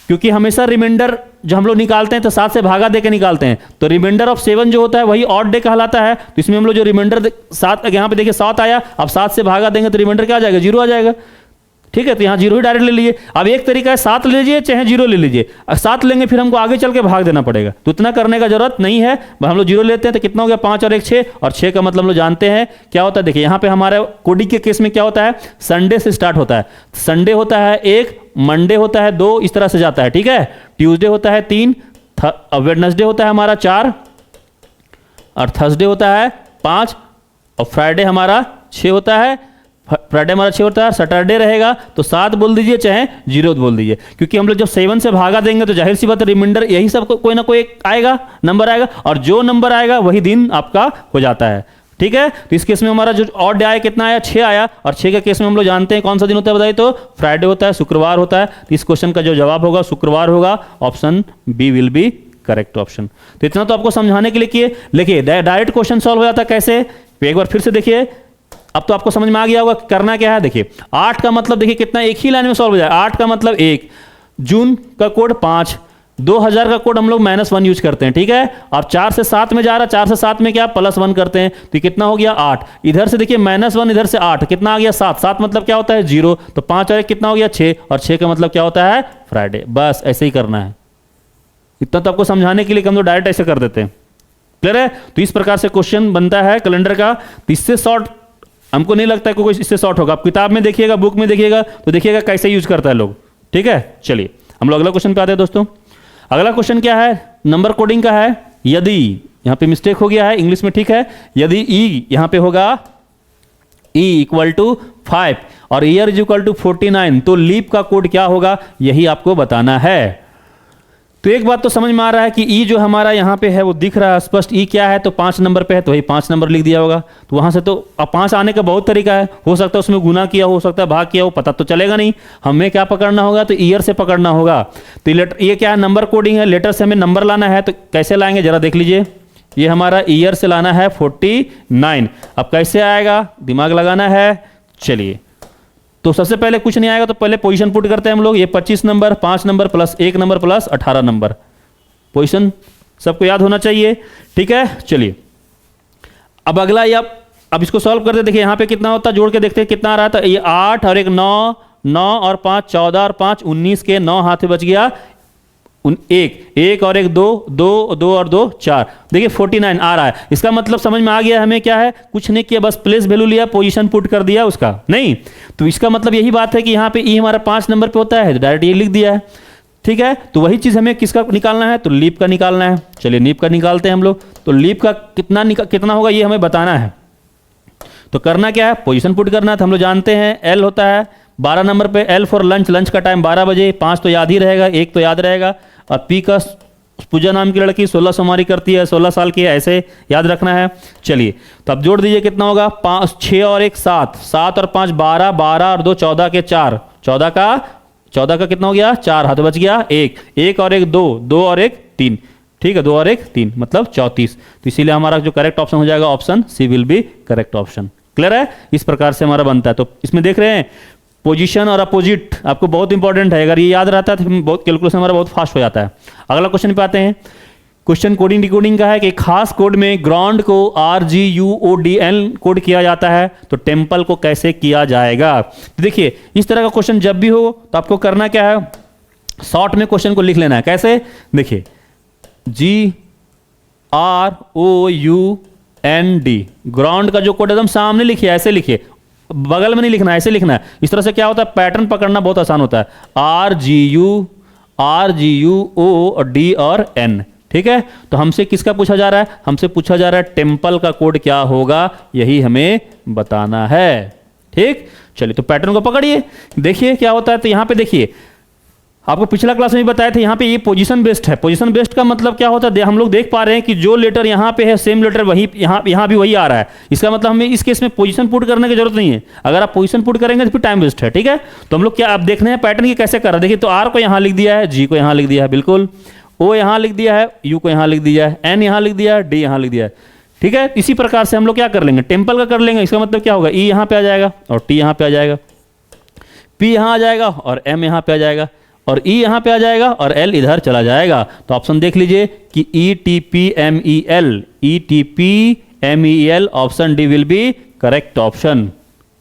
क्योंकि हमेशा रिमाइंडर जो हम लोग निकालते हैं तो 7 से भागा दे के निकालते हैं, तो रिमाइंडर ऑफ 7 जो होता है वही ऑड डे कहलाता है। तो इसमें हम लोग जो रिमाइंडर 7 यहाँ पे देखिए 7 आया, अब 7 से भागा देंगे तो रिमाइंडर क्या आ जाएगा 0 आ जाएगा। ठीक है, तो यहाँ 0 ही डायरेक्ट ले लीजिए। अब एक तरीका है 7 ले लीजिए चाहे 0 ले लीजिए। 7 लेंगे फिर हमको आगे चल के भाग देना पड़ेगा, तो इतना करने का जरूरत नहीं है। हम लोग 0 लेते हैं तो कितना हो गया, 5 और 1 6, और 6 का मतलब हम लोग जानते हैं क्या होता है। देखिए यहाँ पे हमारे कोडिंग के केस में क्या होता है, संडे से स्टार्ट होता है। संडे होता है 1, मंडे होता है 2, इस तरह से जाता है, ठीक है। ट्यूसडे होता है 3, वेडनेसडे होता है हमारा 4, और थर्सडे होता है 5, और फ्राइडे हमारा 6 होता है। फ्राइडे हमारा 6 होता है, सैटरडे रहेगा तो 7 बोल दीजिए चाहे 0 बोल दीजिए, क्योंकि हम लोग जब 7 से भागा देंगे तो जाहिर सी बात है रिमाइंडर यही सब कोई ना कोई आएगा, नंबर आएगा, और जो नंबर आएगा वही दिन आपका हो जाता है, ठीक है। तो इस केस में हमारा जो ऑड डे आया कितना आया, 6 आया, और 6 के केस में हम लोग जानते हैं कौन सा दिन होता है, बताइए तो फ्राइडे होता है, शुक्रवार होता है। तो इस क्वेश्चन का जो जवाब होगा शुक्रवार होगा, option B will be correct option. तो इतना तो आपको समझाने के लिए किए। देखिए डायरेक्ट क्वेश्चन सॉल्व हो जाता है कैसे, एक बार फिर से देखिए, अब तो आपको समझ में आ गया होगा करना क्या है। देखिए 8 का मतलब देखिए कितना, एक ही लाइन में सॉल्व हो जाए। 8 का मतलब 1, जून का कोड 5, 2000 का कोड हम लोग -1 यूज करते हैं, ठीक है। अब 4 से 7 में जा रहा है, 4 से 7 में क्या +1 करते हैं, तो कितना हो गया 8। इधर से देखिए -1, इधर से 8, कितना आ गया 7, 7 मतलब क्या होता है 0, तो 5 और 1 कितना हो गया 6, और 6 का मतलब क्या होता है फ्राइडे। बस ऐसे ही करना है, इतना तो आपको समझाने के लिए हम लोग डायरेक्ट ऐसे कर देते हैं, क्लियर है। तो इस प्रकार से क्वेश्चन बनता है कैलेंडर का। तो इससे शॉर्ट हमको नहीं लगता है कोई इससे शॉर्ट होगा। आप किताब में देखिएगा, बुक में देखिएगा तो देखिएगा कैसे यूज करता है लोग, ठीक है। चलिए हम लोग अगला क्वेश्चन पे आते हैं दोस्तों। अगला क्वेश्चन क्या है, नंबर कोडिंग का है। यदि यहां पे मिस्टेक हो गया है इंग्लिश में, ठीक है। यदि ई यहां पे होगा E = 5 और ईयर = 49, तो लीप का कोड क्या होगा यही आपको बताना है। तो एक बात तो समझ में आ रहा है कि ई जो हमारा यहाँ पे है वो दिख रहा है स्पष्ट। ई क्या है, तो 5 नंबर पे है, तो वही 5 नंबर लिख दिया होगा। तो वहां से तो अब 5 आने का बहुत तरीका है, हो सकता है उसमें गुना किया हो सकता है भाग किया हो, पता तो चलेगा नहीं। हमें क्या पकड़ना होगा, तो ईयर से पकड़ना होगा। तो ये क्या है, नंबर कोडिंग है, लेटर से हमें नंबर लाना है। तो कैसे लाएंगे जरा देख लीजिए। ये हमारा ईयर से लाना है 49। अब कैसे आएगा, दिमाग लगाना है। चलिए तो सबसे पहले कुछ नहीं आएगा तो पहले पोजीशन पुट करते हैं हम लोग। ये 25 number, 5 number plus 1 number plus 18 number, position सबको याद होना चाहिए, ठीक है। चलिए अब अगला ये अब इसको सॉल्व करते, देखिए यहाँ पे कितना होता है, जोड़ के देखते हैं कितना आ रहा था। ये 8 और 1 9, 9 और 5 14 और 5 19 के 9 हाथ में बच गया। 1 और 1 2, 2 2 और 2 4, देखिए 49 आ रहा है। इसका मतलब समझ में आ गया हमें क्या है, कुछ नहीं किया, बस प्लेस वैल्यू लिया, पोजीशन पुट कर दिया उसका, नहीं। तो इसका मतलब यही बात है कि यहाँ पे ई हमारा 5 नंबर पे होता है, तो डायरेक्ट ये लिख दिया है, ठीक है। तो वही चीज हमें किसका निकालना है, तो लीप का निकालना है। चलिए लीप का निकालते हैं हम लोग। तो लीप का कितना होगा ये हमें बताना है। तो करना क्या है, पोजीशन पुट करना है। तो हम लोग जानते हैं एल होता है 12 नंबर पे, एल फॉर लंच, लंच का टाइम 12 बजे, 5 तो याद ही रहेगा, 1 तो याद रहेगा। और पी का पूजा नाम की लड़की 16 सोमवारी करती है, 16 साल की है, ऐसे याद रखना है। चलिए तो अब जोड़ दीजिए कितना होगा, 5 6 और 1 7, 7 और 5 12, 12 और 2 14 के 4, 14 का कितना हो गया 4 हाथ बच गया 1 और 1 2, 2 और 1 3, ठीक है, 2 और 1 3 मतलब 34। तो इसीलिए हमारा जो करेक्ट ऑप्शन हो जाएगा option C will be correct option. Clear है, इस प्रकार से हमारा बनता है। तो इसमें देख रहे हैं पोजीशन और अपोजिट आपको बहुत इंपॉर्टेंट है, अगर ये याद रहता है तो बहुत कैलकुलेशन हमारा बहुत फास्ट हो जाता है। अगला क्वेश्चन पे आते हैं। क्वेश्चन कोडिंग डिकोडिंग का है कि खास कोड में ग्राउंड को RGUODL कोड किया जाता है, तो टेम्पल को कैसे किया जाएगा। तो देखिए इस तरह का क्वेश्चन जब भी हो तो आपको करना क्या है, शॉर्ट में क्वेश्चन को लिख लेना है। कैसे, देखिए GROUND, ग्राउंड का जो कोड एकदम सामने लिखिए, ऐसे लिखिए, बगल में नहीं लिखना, ऐसे लिखना है। इस तरह से क्या होता है, पैटर्न पकड़ना बहुत आसान होता है। RGUOD और N, ठीक है। तो हमसे किसका पूछा जा रहा है, हमसे पूछा जा रहा है टेम्पल का कोड क्या होगा, यही हमें बताना है, ठीक। चलिए तो पैटर्न को पकड़िए, देखिए क्या होता है। तो यहां पे देखिए आपको पिछला क्लास में भी बताया था, यहाँ पे ये पोजीशन बेस्ड है। पोजीशन बेस्ड का मतलब क्या होता है, हम लोग देख पा रहे हैं कि जो लेटर यहाँ पे है सेम लेटर वही यहाँ भी वही आ रहा है। इसका मतलब हमें इस केस में पोजीशन पुट करने की जरूरत नहीं है। अगर आप पोजीशन पुट करेंगे तो फिर टाइम वेस्ट है, ठीक है। तो हम लोग क्या आप देखने हैं पैटर्न की कैसे कर रहे हैं। देखिए तो आर को यहाँ लिख दिया है, जी को यहाँ लिख दिया है, बिल्कुल, ओ यहाँ लिख दिया है, यू को यहाँ लिख दिया है, एन यहाँ लिख दिया है, डी यहाँ लिख दिया है, ठीक है। इसी प्रकार से हम लोग क्या कर लेंगे, टेम्पल का कर लेंगे। इसका मतलब क्या होगा, ई यहाँ पे आ जाएगा और टी यहाँ पे आ जाएगा, पी यहाँ आ जाएगा और एम यहाँ पे आ जाएगा, और ई यहां पे आ जाएगा और एल इधर चला जाएगा। तो ऑप्शन देख लीजिए कि ETPMEL, ETPMEL, option D will be correct option.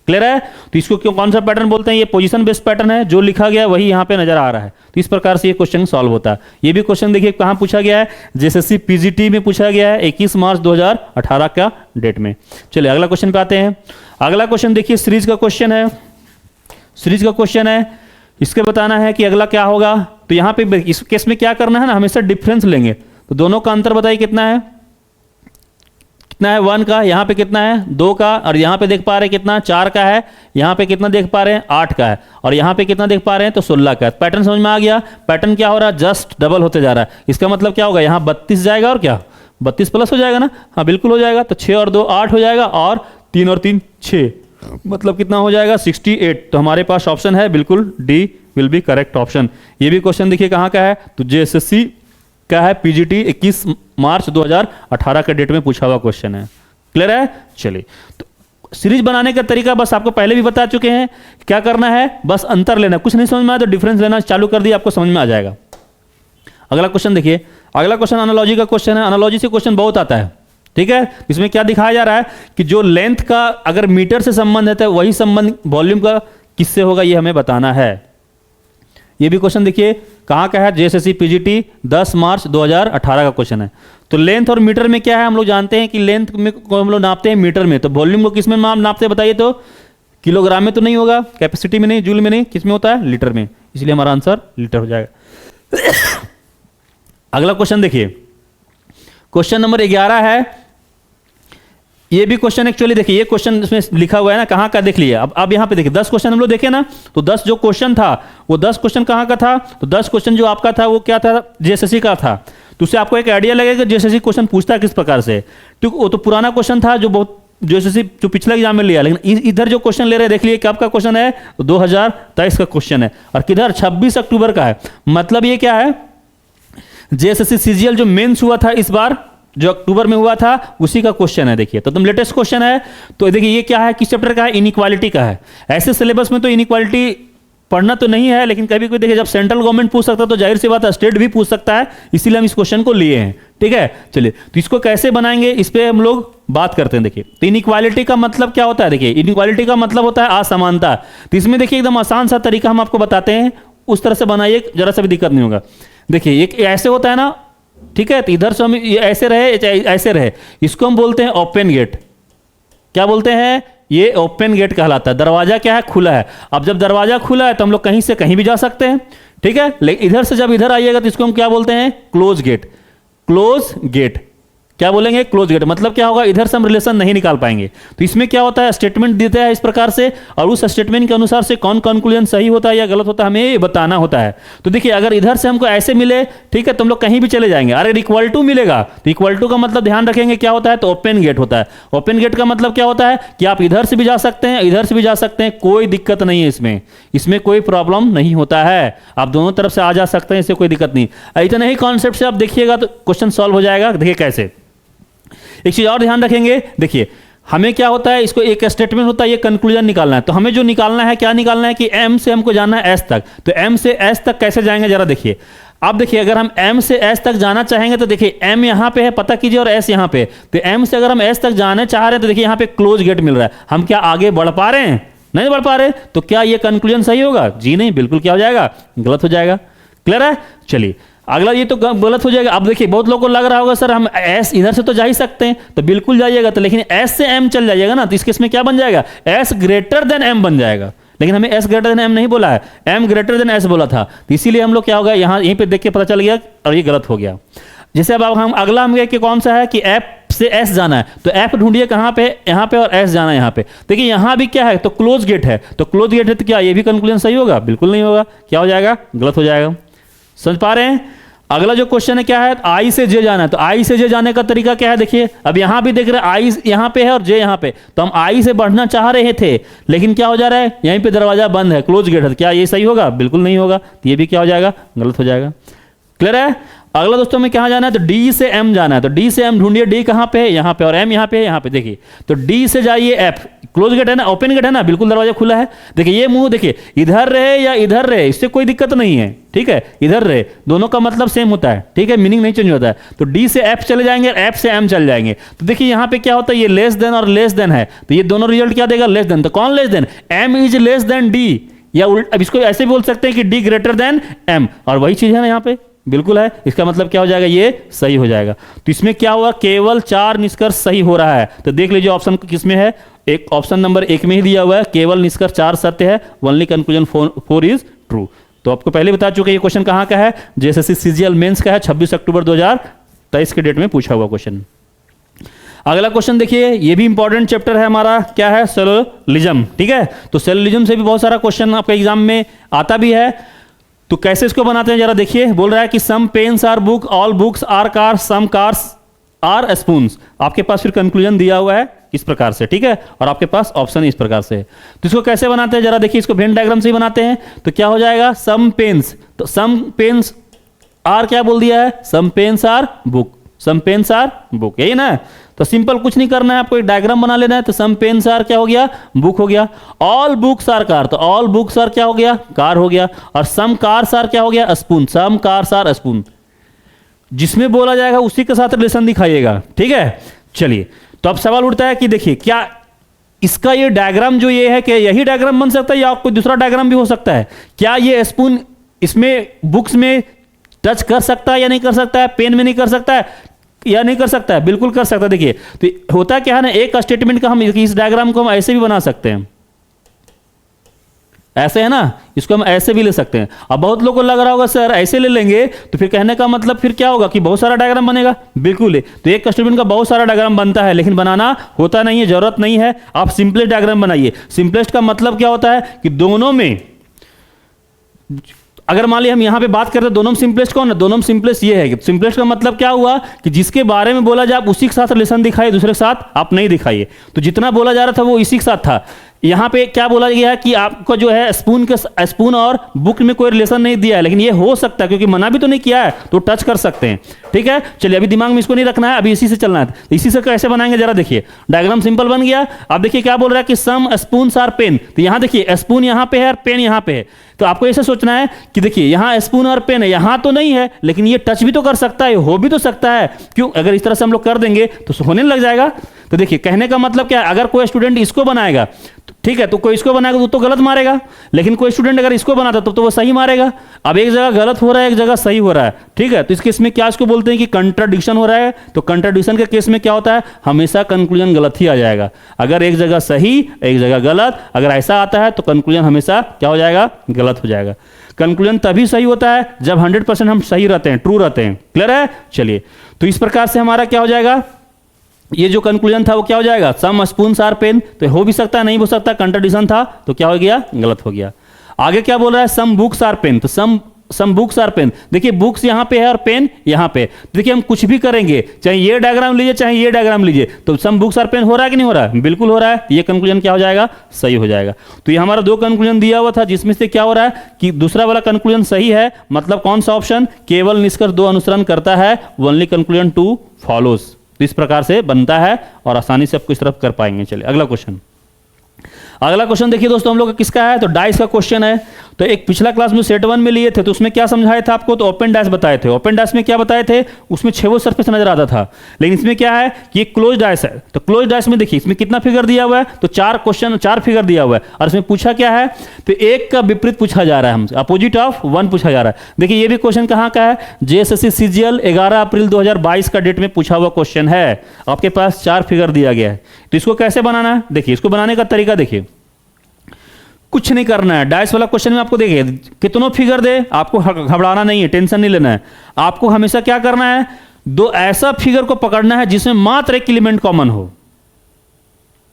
Clear है? तो इसको क्यों कौन सा पैटर्न बोलते हैं? ये पोजीशन बेस्ड पैटर्न है, जो लिखा गया है वही यहाँ पे नजर आ रहा है। तो इस प्रकार से ये क्वेश्चन सॉल्व होता है। ये भी क्वेश्चन देखिए कहाँ पूछा गया है, जेएसएससी पीजीटी में पूछा गया है 21 मार्च 2018 का डेट में। चलिए अगला क्वेश्चन पे आते हैं। अगला क्वेश्चन देखिए सीरीज का क्वेश्चन है, सीरीज का क्वेश्चन है, इसके बताना है कि अगला क्या होगा। तो यहाँ पे इस केस में क्या करना है ना, हमेशा डिफरेंस लेंगे। तो दोनों का अंतर बताइए कितना है, कितना है 1 का, यहाँ पे कितना है 2 का, और यहाँ पे देख पा रहे हैं कितना 4 का है, यहाँ पे कितना देख पा रहे हैं 8 का है, और यहाँ पे कितना देख पा रहे हैं तो 16 का है। पैटर्न समझ में आ गया? पैटर्न क्या हो रहा है, जस्ट डबल होते जा रहा है। इसका मतलब क्या होगा, यहाँ 32 जाएगा और क्या 32 प्लस हो जाएगा ना, हाँ बिल्कुल हो जाएगा। तो 6 और 2 8 हो जाएगा, और 3 और 3 6, मतलब कितना हो जाएगा 68। तो हमारे पास ऑप्शन है बिल्कुल D will be correct option. ये भी क्वेश्चन देखिए कहाँ का है, तो जेएसएससी का है, पीजीटी 21 मार्च 2018 के डेट में पूछा हुआ क्वेश्चन है। क्लियर है? चलिए, तो सीरीज बनाने का तरीका बस आपको पहले भी बता चुके हैं। क्या करना है, बस अंतर लेना, कुछ नहीं समझ में आया तो डिफरेंस लेना चालू कर दिया, आपको समझ में आ जाएगा। अगला क्वेश्चन देखिए, अगला क्वेश्चन एनालॉजी का क्वेश्चन है। एनालॉजी से क्वेश्चन बहुत आता है, ठीक है। इसमें क्या दिखाया जा रहा है कि जो लेंथ का अगर मीटर से संबंध है तो वही संबंध वॉल्यूम का किससे होगा, ये हमें बताना है। ये भी क्वेश्चन देखिए कहाँ का है, जेएसएससी पीजीटी 10 मार्च 2018 का क्वेश्चन है। तो लेंथ और मीटर में क्या है, हम लोग जानते हैं कि लेंथ में को हम लोग नापते हैं मीटर में, तो वॉल्यूम को किस में नापते हैं बताइए? तो किलोग्राम में तो नहीं होगा, कैपेसिटी में नहीं, जूल में नहीं, किस में होता है, लीटर में, इसलिए हमारा आंसर लीटर हो जाएगा। अगला क्वेश्चन देखिए, क्वेश्चन नंबर 11 है। ये भी क्वेश्चन एक्चुअली देखिए, ये क्वेश्चन इसमें लिखा हुआ है ना, कहाँ का देख लिए। अब यहाँ पे देखिए 10 क्वेश्चन हम लोग देखे ना, तो 10 जो क्वेश्चन था वो 10 क्वेश्चन कहाँ का था, तो 10 क्वेश्चन जो आपका था वो क्या था, जेएसएससी का था। तो उससे आपको एक आइडिया लगेगा जेएसएससी क्वेश्चन पूछता है किस प्रकार से। तो वो तो पुराना क्वेश्चन था जो बहुत जेएसएससी जो पिछले एग्जाम में लिया, लेकिन इधर जो क्वेश्चन ले रहे हैं देख लिए कब का क्वेश्चन है, तो 2023 का क्वेश्चन है, और किधर 26 अक्टूबर का है। मतलब ये क्या है, जेएसएससी सीजीएल जो मेंस हुआ था इस बार, जो अक्टूबर में हुआ था, उसी का क्वेश्चन है। देखिए तो एकदम लेटेस्ट क्वेश्चन है। तो देखिए ये क्या है, किस चैप्टर का है, इनइक्वालिटी का है। ऐसे सिलेबस में तो इनइक्वालिटी पढ़ना तो नहीं है, लेकिन कभी कोई देखिए जब सेंट्रल गवर्नमेंट पूछ सकता है तो जाहिर सी बात है स्टेट भी पूछ सकता है, इसीलिए हम इस क्वेश्चन को लिए हैं। ठीक है, चलिए तो इसको कैसे बनाएंगे इस पर हम लोग बात करते हैं। देखिए तो इनइक्वालिटी का मतलब क्या होता है, देखिए इनइक्वालिटी का मतलब होता है असमानता। तो इसमें देखिए एकदम आसान सा तरीका हम आपको बताते हैं, उस तरह से बनाइए, जरा सा भी दिक्कत नहीं होगा। देखिए एक ऐसे होता है ना, ठीक है, तो इधर से हम ऐसे रहे ऐसे रहे, इसको हम बोलते हैं ओपन गेट। क्या बोलते हैं, ये ओपन गेट कहलाता है। दरवाजा क्या है, खुला है। अब जब दरवाजा खुला है तो हम लोग कहीं से कहीं भी जा सकते हैं, ठीक है। लेकिन इधर से जब इधर आइएगा तो इसको हम क्या बोलते हैं, क्लोज गेट। क्लोज गेट क्या बोलेंगे, क्लोज गेट। मतलब क्या होगा, इधर से हम रिलेशन नहीं निकाल पाएंगे। तो इसमें क्या होता है, स्टेटमेंट देता है इस प्रकार से, और उस स्टेटमेंट के अनुसार से कौन कंक्लूजन सही होता है या गलत होता है हमें बताना होता है। तो देखिए अगर इधर से हमको ऐसे मिले, ठीक है, तो हम लोग कहीं भी चले जाएंगे। अगर इक्वल टू मिलेगा तो इक्वल टू का मतलब ध्यान रखेंगे क्या होता है, तो ओपन गेट होता है। ओपन गेट का मतलब क्या होता है कि आप इधर से भी जा सकते हैं, इधर से भी जा सकते हैं, कोई दिक्कत नहीं है इसमें कोई प्रॉब्लम नहीं होता है। आप दोनों तरफ से आ जा सकते हैं, इससे कोई दिक्कत नहीं। इतना ही कॉन्सेप्ट से आप देखिएगा तो क्वेश्चन सॉल्व हो जाएगा। देखिए कैसे, एक चीज और ध्यान रखेंगे। देखिए हमें क्या होता है, इसको एक स्टेटमेंट होता है, ये कंक्लूजन निकालना है। तो हमें जो निकालना है, क्या निकालना है कि m से हमको जाना है s तक। तो m से s तक कैसे जाएंगे जरा देखिए। अब देखिए अगर हम m से s तक जाना चाहेंगे तो देखिए m यहां पे है, पता कीजिए, और s यहां पे। तो m से अगर हम s तक जाने चाह रहे हैं तो देखिए यहां पे क्लोज गेट मिल रहा है। हम क्या आगे बढ़ पा रहे हैं, नहीं बढ़ पा रहे। तो क्या ये कंक्लूजन सही होगा, जी नहीं, बिल्कुल क्या हो जाएगा, गलत हो जाएगा। क्लियर है, चलिए अगला ये तो गलत हो जाएगा। अब देखिए बहुत लोगों को लग रहा होगा सर हम s इधर से तो जा ही सकते हैं, तो बिल्कुल जाइएगा, तो लेकिन s से m चल जाइएगा ना, तो इस केस में क्या बन जाएगा, s ग्रेटर देन m बन जाएगा। लेकिन हमें s ग्रेटर देन m नहीं बोला है, m ग्रेटर देन s बोला था। तो इसीलिए हम लोग क्या होगा, यहाँ यहीं पे देख के पता चल गया और ये गलत हो गया। जैसे अब हम अगला हम कि कौन सा है कि f से s जाना है, तो f ढूंढिए कहाँ पे, यहाँ पे, और s जाना है यहाँ पे। देखिए यहाँ भी क्या है, तो क्लोज गेट है। तो क्लोज गेट है तो क्या ये भी कंक्लूजन सही होगा, बिल्कुल नहीं होगा। क्या हो जाएगा, गलत हो जाएगा। समझ पा रहे हैं। अगला जो क्वेश्चन है क्या है, आई से जे जाना है। तो आई से जे जाने का तरीका क्या है, देखिए अब यहां भी देख रहे हैं आई यहां पे है और जे यहां पे। तो हम आई से बढ़ना चाह रहे थे, लेकिन क्या हो जा रहा है, यहीं पे दरवाजा बंद है, क्लोज गेट है। क्या ये सही होगा, बिल्कुल नहीं होगा। तो ये भी क्या हो जाएगा, गलत हो जाएगा। क्लियर है। अगला दोस्तों में कहाँ जाना है, तो डी से एम जाना है। तो डी से एम ढूंढिए, डी कहाँ पे है, यहाँ पे, और एम यहाँ पे है, यहाँ पे। देखिए तो डी से जाइए एफ, क्लोज गेट है ना, ओपन गेट है ना, बिल्कुल दरवाजा खुला है। देखिए ये मुंह देखिए, इधर रहे या इधर रहे, इससे कोई दिक्कत नहीं है। ठीक है, इधर रहे, दोनों का मतलब सेम होता है, ठीक है, मीनिंग नहीं चेंज होता है। तो डी से एफ चले जाएंगे और एफ से एम चल जाएंगे। तो देखिए यहाँ पे क्या होता है, ये लेस देन और लेस देन है, तो ये दोनों रिजल्ट क्या देगा, लेस देन। तो कौन less than, M is less than D, या अब इसको ऐसे बोल सकते हैं कि डी ग्रेटर देन एम, और वही चीज है ना यहाँ पे, बिल्कुल है। इसका मतलब क्या हो जाएगा, ये सही हो जाएगा। तो इसमें क्या हुआ, केवल 4 निष्कर्ष सही हो रहा है। तो देख लीजिए ऑप्शन किसमें है, एक ऑप्शन नंबर 1 में ही दिया हुआ है, केवल निष्कर्ष 4 सत्य है, ओनली कंक्लूजन 4 इज ट्रू। तो आपको पहले बता चुके ये क्वेश्चन कहाँ का है, जेएसएससी सीजीएल मेंस का है, 26 अक्टूबर 2023 के डेट में पूछा हुआ क्वेश्चन। अगला क्वेश्चन देखिए, ये भी इंपॉर्टेंट चैप्टर है हमारा, क्या है, सेलुलोलिज्म, ठीक है। तो सेलुलोलिज्म से भी बहुत सारा क्वेश्चन आपके एग्जाम में आता भी है। तो कैसे इसको बनाते हैं जरा देखिए, बोल रहा है कि some pens are book, all books are cars, some cars are spoons. आपके पास फिर कंक्लूजन दिया हुआ है इस प्रकार से, ठीक है, और आपके पास ऑप्शन इस प्रकार से। तो इसको कैसे बनाते हैं जरा देखिए, इसको वेन डायग्राम से ही बनाते हैं। तो क्या हो जाएगा, सम पेन्स, तो सम पेन्स आर क्या बोल दिया है, some pens are book, some pens are book, यही ना। तो सिंपल कुछ नहीं करना है, आपको एक डायग्राम बना लेना है। तो सम पेन्स आर क्या हो गया, बुक हो गया। ऑल बुक्स आर कार, तो ऑल बुक्स आर क्या हो गया, कार हो गया। और सम कार्स आर क्या हो गया, spoon, some cars are spoon. जिसमें बोला जाएगा उसी के साथ रिलेशन दिखाइएगा, ठीक है। चलिए, तो अब सवाल उठता है कि देखिए क्या इसका ये डायग्राम जो ये है कि यही डायग्राम बन सकता है या कोई दूसरा डायग्राम भी हो सकता है। क्या ये स्पून इसमें बुक्स में टच कर सकता है या नहीं कर सकता है, पेन में नहीं कर सकता है या नहीं कर सकता है, बिल्कुल कर सकता है। देखिए तो होता क्या है ना, एक स्टेटमेंट का हम इस डायग्राम को हम ऐसे भी बना सकते हैं, ऐसे है ना, इसको हम ऐसे भी ले सकते हैं। अब बहुत लोगों को लग रहा होगा सर ऐसे ले लेंगे तो फिर कहने का मतलब फिर क्या होगा कि बहुत सारा डायग्राम बनेगा, बिल्कुल है। तो एक स्टेटमेंट का बहुत सारा डायग्राम बनता है, लेकिन बनाना होता नहीं है, जरूरत नहीं है। आप सिंपलेस्ट डायग्राम बनाइए। सिंपलेस्ट का मतलब क्या होता है कि दोनों में, अगर मान लिया हम यहां पे बात करते हैं दोनों में सिंपलेस्ट कौन है, दोनों में सिंपलेस्ट ये है कि सिंपलेस्ट का मतलब क्या हुआ कि जिसके बारे में बोला जाए आप उसी के साथ रिलेशन दिखाइए, दूसरे के साथ आप नहीं दिखाइए। तो जितना बोला जा रहा था वो इसी के साथ था। यहां पे क्या बोला गया है कि आपको जो है स्पून और बुक में कोई रिलेशन नहीं दिया है, लेकिन ये हो सकता है क्योंकि मना भी तो नहीं किया है, तो टच कर सकते हैं, ठीक है। चलिए अभी दिमाग में इसको नहीं रखना है, अभी इसी से चलना है। तो इसी से कैसे बनाएंगे जरा देखिए, डायग्राम सिंपल बन गया। अब देखिए क्या बोल रहा है कि सम स्पून्स आर पेन। तो यहां देखिए स्पून यहां पे है और पेन यहां पे है। तो आपको ऐसे सोचना है कि देखिए यहां स्पून और पेन है, यहां तो नहीं है लेकिन ये टच भी तो कर सकता है, हो भी तो सकता है। क्यों, अगर इस तरह से हम लोग कर देंगे तो होने लग जाएगा। तो देखिए कहने का मतलब क्या है, अगर कोई स्टूडेंट इसको बनाएगा ठीक है, तो कोई इसको बनाएगा तो गलत मारेगा, लेकिन कोई स्टूडेंट अगर इसको बनाता तो वो सही मारेगा। अब एक जगह गलत हो रहा है, एक जगह सही हो रहा है, ठीक है। तो इस केस में क्या इसको बोलते हैं कि कंट्राडिक्शन हो रहा है। तो कंट्राडिक्शन के केस में क्या होता है, हमेशा कंक्लूजन गलत ही आ जाएगा। अगर एक जगह सही एक जगह गलत, अगर ऐसा आता है तो कंक्लूजन हमेशा क्या हो जाएगा, गलत हो जाएगा। कंक्लूजन तभी सही होता है जब 100% हम सही रहते हैं, ट्रू रहते हैं। क्लियर है। चलिए तो इस प्रकार से हमारा क्या हो जाएगा, ये जो कंक्लूजन था वो क्या हो जाएगा, सम स्पून्स आर पेन। तो हो भी सकता है नहीं हो सकता, कंट्राडिक्शन था तो क्या हो गया, गलत हो गया। आगे क्या बोल रहा है, सम बुक्स आर पेन। तो सम बुक्स आर पेन, देखिए बुक्स यहां पे है और पेन यहां पे। देखिए हम कुछ भी करेंगे, चाहे ये डायग्राम लीजिए चाहे ये डायग्राम लीजिए, तो सम बुक्स आर पेन हो रहा है कि नहीं हो रहा है, बिल्कुल हो रहा है। ये कंक्लूजन क्या हो जाएगा, सही हो जाएगा। तो ये हमारा 2 कंक्लूजन दिया हुआ था, जिसमें से क्या हो रहा है कि दूसरा वाला कंक्लूजन सही है। मतलब कौन सा ऑप्शन, केवल निष्कर्ष 2 अनुसरण करता है, ओनली कंक्लूजन 2 फॉलोज। तो इस प्रकार से बनता है और आसानी से आपको इस तरफ कर पाएंगे। चलिए अगला क्वेश्चन। अगला क्वेश्चन देखिए दोस्तों हम लोग का किसका है, तो डाइस का क्वेश्चन है। तो एक पिछला क्लास में सेट 1 में लिए थे तो उसमें क्या समझाया था आपको, तो ओपन डैश बताए थे। ओपन डैश में क्या बताए थे, उसमें 6 वो सरफेस नजर आता था, लेकिन इसमें क्या है कि ये क्लोज डैश है। तो क्लोज डैश में देखिए इसमें कितना फिगर दिया हुआ है, तो 4 फिगर दिया हुआ है। और इसमें पूछा क्या है, तो 1 का विपरीत पूछा जा रहा है हमसे, अपोजिट ऑफ 1 पूछा जा रहा है। देखिए ये भी क्वेश्चन कहाँ का है, जेएसएससी सीजीएल 11 अप्रैल 2022 का डेट में पूछा हुआ क्वेश्चन है। आपके पास 4 फिगर दिया गया है। तो इसको कैसे बनाना है, देखिए इसको बनाने का तरीका देखिए, कुछ नहीं करना है। डाइस वाला क्वेश्चन में आपको देखिए कितनों फिगर दे, आपको घबराना नहीं है, टेंशन नहीं लेना है। आपको हमेशा क्या करना है, 2 ऐसा फिगर को पकड़ना है जिसमें मात्र एक एलिमेंट कॉमन हो।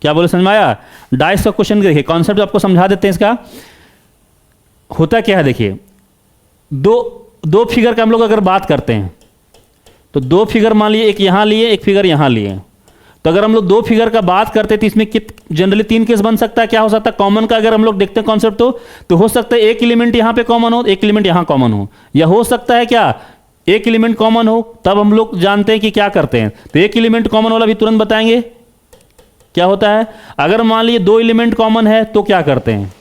क्या बोले, समझ में आया। डाइस का क्वेश्चन देखिए, कॉन्सेप्ट आपको समझा देते हैं। इसका होता क्या है, देखिए दो फिगर का हम लोग अगर बात करते हैं तो 2 फिगर मान लिए, एक यहां लिए एक फिगर यहां लिए। तो अगर हम लोग 2 फिगर का बात करते हैं तो इसमें जनरली 3 केस बन सकता है। क्या हो सकता है, कॉमन का अगर हम लोग देखते हैं कॉन्सेप्ट तो हो सकता है एक एलिमेंट यहां पे कॉमन हो, एक एलिमेंट यहां कॉमन हो, या हो सकता है क्या एक एलिमेंट कॉमन हो, तब हम लोग जानते हैं कि क्या करते हैं। तो एक एलिमेंट कॉमन वाला भी तुरंत बताएंगे क्या होता है। अगर मान लीजिए 2 एलिमेंट कॉमन है तो क्या करते हैं,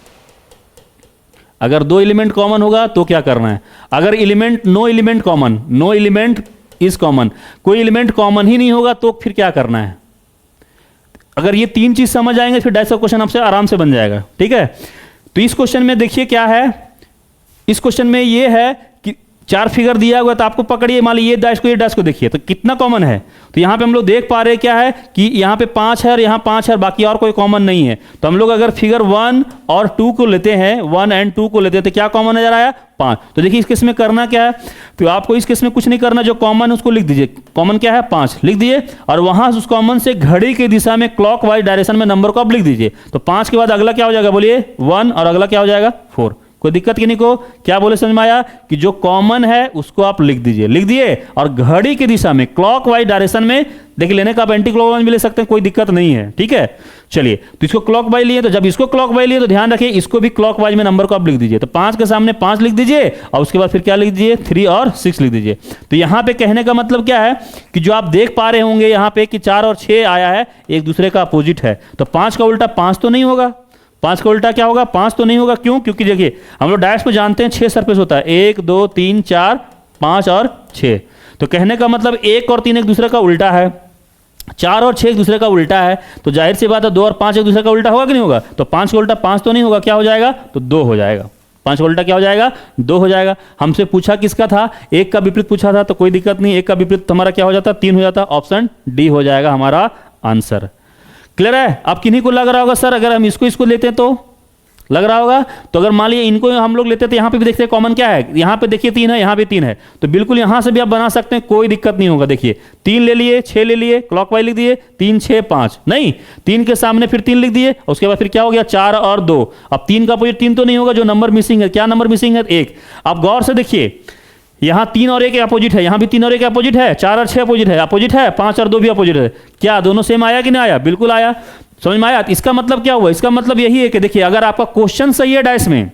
अगर दो एलिमेंट कॉमन होगा तो क्या करना है, अगर element no element common, no element is common, कोई एलिमेंट कॉमन ही नहीं होगा तो फिर क्या करना है। अगर ये तीन चीज समझ आएंगे फिर डाइस का क्वेश्चन आपसे आराम से बन जाएगा। ठीक है, तो इस क्वेश्चन में देखिए क्या है, इस क्वेश्चन में ये है कि चार फिगर दिया हुआ, तो आपको पकड़िए, मान लीजिए ये डाइस को देखिए तो कितना कॉमन है। तो यहाँ पे हम लोग देख पा रहे हैं क्या है कि यहाँ पे 5 है और यहाँ 5 है, बाकी और कोई कॉमन नहीं है। तो हम लोग अगर फिगर 1 और 2 को लेते हैं, 1 एंड 2 को लेते हैं, तो क्या कॉमन नजर आया, 5। तो देखिए इस केस में करना क्या है, तो आपको इस केस में कुछ नहीं करना, जो कॉमन है उसको लिख दीजिए। कॉमन क्या है, 5 लिख दिए, और वहां उस कॉमन से घड़ी की दिशा में क्लॉकवाइज डायरेक्शन में नंबर को आप लिख दीजिए। तो 5 के बाद अगला क्या हो जाएगा, बोलिए 1, और अगला क्या हो जाएगा 4। कोई दिक्कत किन्हीं को, क्या बोले समझ में आया कि जो कॉमन है उसको आप लिख दीजिए, लिख दिए, और घड़ी की दिशा में क्लॉकवाइज डायरेक्शन में देखिए, लेने का आप एंटी क्लॉकवाइज भी ले सकते हैं, कोई दिक्कत नहीं है। ठीक है, चलिए, तो इसको क्लॉकवाइज लिए, तो जब इसको क्लॉकवाइज लिए तो ध्यान रखिए इसको भी क्लॉकवाइज में नंबर को आप लिख दीजिए। तो 5 के सामने 5 लिख दीजिए, और उसके बाद फिर क्या लिख दीजिए, 3 और 6 लिख दीजिए। तो यहां पे कहने का मतलब क्या है कि जो आप देख पा रहे होंगे यहां पे कि 4 और 6 आया है, एक दूसरे का अपोजिट है। तो 5 का उल्टा 5 तो नहीं होगा, 5 का उल्टा क्या होगा, 5 तो नहीं होगा। क्यों, क्योंकि देखिए हम लोग डायस में जानते हैं 6 सरफेस होता है, 1 2 3 4 5 और 6। तो कहने का मतलब 1 और 3 एक दूसरे का उल्टा है, 4 और 6 एक दूसरे का उल्टा है, तो जाहिर सी बात है 2 और 5 एक दूसरे का उल्टा होगा कि नहीं होगा। तो 5 का उल्टा 5 तो नहीं होगा, क्या हो जाएगा, तो 2 हो जाएगा। 5 का उल्टा क्या हो जाएगा, 2 हो जाएगा। हमसे पूछा किसका था, 1 का विपरीत पूछा था, तो कोई दिक्कत नहीं, 1 का विपरीत हमारा क्या हो जाता, 3 हो जाता। ऑप्शन डी हो जाएगा हमारा आंसर। क्लियर है, आप किन्हीं को लग रहा होगा सर अगर हम इसको लेते हैं तो लग रहा होगा, तो अगर मान लीजिए इनको हम लोग लेते हैं तो यहाँ पे भी देखते हैं कॉमन क्या है, यहाँ पे देखिए 3 है, यहाँ पे 3 है, तो बिल्कुल यहाँ से भी आप बना सकते हैं, कोई दिक्कत नहीं होगा। देखिए 3 ले लिए, 6 ले लिए, क्लॉकवाइज लिख दिए, 3 6 5, नहीं 3 के सामने फिर 3 लिख दिए, उसके बाद फिर क्या हो गया 4 और 2। अब 3 का अपोजिट 3 तो नहीं होगा, जो नंबर मिसिंग है, क्या नंबर मिसिंग है, 1। आप गौर से देखिए यहाँ 3 और 1 अपोजिट है, यहाँ भी 3 और 1 अपोजिट है, 4 और 6 अपोजिट है, अपोजिट है, 5 और 2 भी अपोजिट है। क्या दोनों सेम आया कि नहीं आया, बिल्कुल आया। समझ में आया। इसका मतलब क्या हुआ, इसका मतलब यही है कि देखिए अगर आपका क्वेश्चन सही है डाइस में,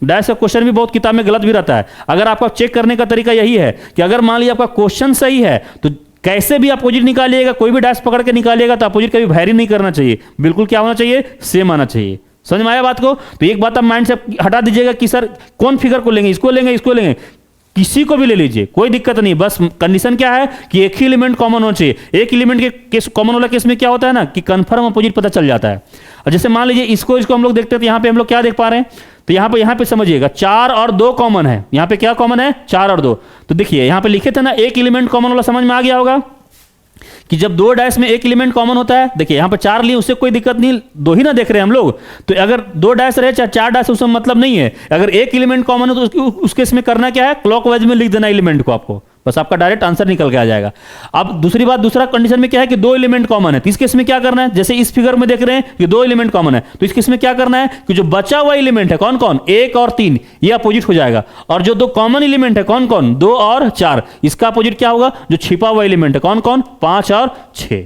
डाइस का क्वेश्चन भी बहुत किताब में गलत भी रहता है, अगर आपका चेक करने का तरीका यही है कि अगर मान लीजिए आपका क्वेश्चन सही है तो कैसे भी अपोजिट निकालिएगा, कोई भी डाइस पकड़ के निकालिएगा तो अपोजिट कभी वैरी नहीं करना चाहिए, बिल्कुल क्या होना चाहिए, सेम आना चाहिए। समझ में आया बात को। तो एक बात आप माइंड से हटा दीजिएगा कि सर कौन फिगर को लेंगे, इसको लेंगे, इसको लेंगे, किसी को भी ले लीजिए, कोई दिक्कत नहीं। बस कंडीशन क्या है कि एक ही एलिमेंट कॉमन होना चाहिए। एक एलिमेंट के केस कॉमन वाला केस में क्या होता है ना कि कंफर्म अपोजिट पता चल जाता है। और जैसे मान लीजिए इसको हम लोग देखते हैं, तो यहाँ पे हम लोग क्या देख पा रहे हैं, तो यहाँ पे समझिएगा 4 और 2 कॉमन है। यहाँ पे क्या कॉमन है, 4 और 2। तो देखिए यहाँ पे लिखे थे ना एक एलिमेंट कॉमन वाला, समझ में आ गया होगा कि जब 2 डाइस में एक एलिमेंट कॉमन होता है, देखिए यहाँ पे 4 लिए उससे कोई दिक्कत नहीं, 2 ही ना देख रहे हैं हम लोग। तो अगर 2 डाइस रहे चाहे 4 डाइस, उसमें मतलब नहीं है। अगर एक एलिमेंट कॉमन है तो उस केस में करना क्या है, क्लॉकवाइज में लिख देना एलिमेंट को, आपको बस आपका डायरेक्ट आंसर निकल के आ जाएगा। अब दूसरी बात, दूसरा कंडीशन में क्या है कि 2 एलिमेंट कॉमन है, तो इस केस में क्या करना है, जैसे इस फिगर में देख रहे हैं कि 2 एलिमेंट कॉमन है, तो इस केस में क्या करना है कि जो बचा हुआ एलिमेंट है कौन कौन, 1 और 3, ये अपोजिट हो जाएगा। और जो 2 कॉमन एलिमेंट है कौन कौन, 2 और 4, इसका अपोजिट क्या होगा, जो छिपा हुआ एलिमेंट है कौन कौन, 5 और 6।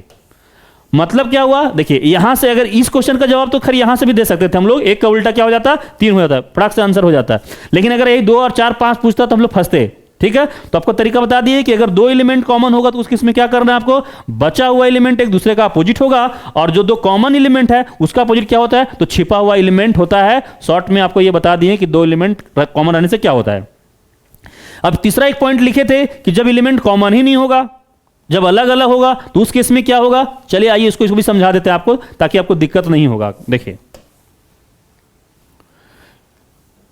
मतलब क्या हुआ, देखिए यहां से अगर इस क्वेश्चन का जवाब तो खैर यहां से भी दे सकते थे हम लोग, 1 का उल्टा क्या हो जाता, 3 हो जाता, फटाक से आंसर हो जाता। लेकिन अगर यही 2 और 4 5 पूछता तो हम लोग फंसते। ठीक है, तो आपको तरीका बता दिए कि अगर 2 एलिमेंट कॉमन होगा तो उस केस में क्या करना है आपको, बचा हुआ एलिमेंट एक दूसरे का अपोजिट होगा, और जो 2 कॉमन एलिमेंट है उसका अपोजिट क्या होता है, तो छिपा हुआ एलिमेंट होता है। शॉर्ट में आपको ये बता दिए कि 2 एलिमेंट कॉमन रहने से क्या होता है। अब तीसरा एक पॉइंट लिखे थे कि जब एलिमेंट कॉमन ही नहीं होगा, जब अलग अलग होगा, तो उस केस में क्या होगा। चलिए आइए इसको भी समझा देते हैं आपको, ताकि आपको दिक्कत नहीं होगा। देखिए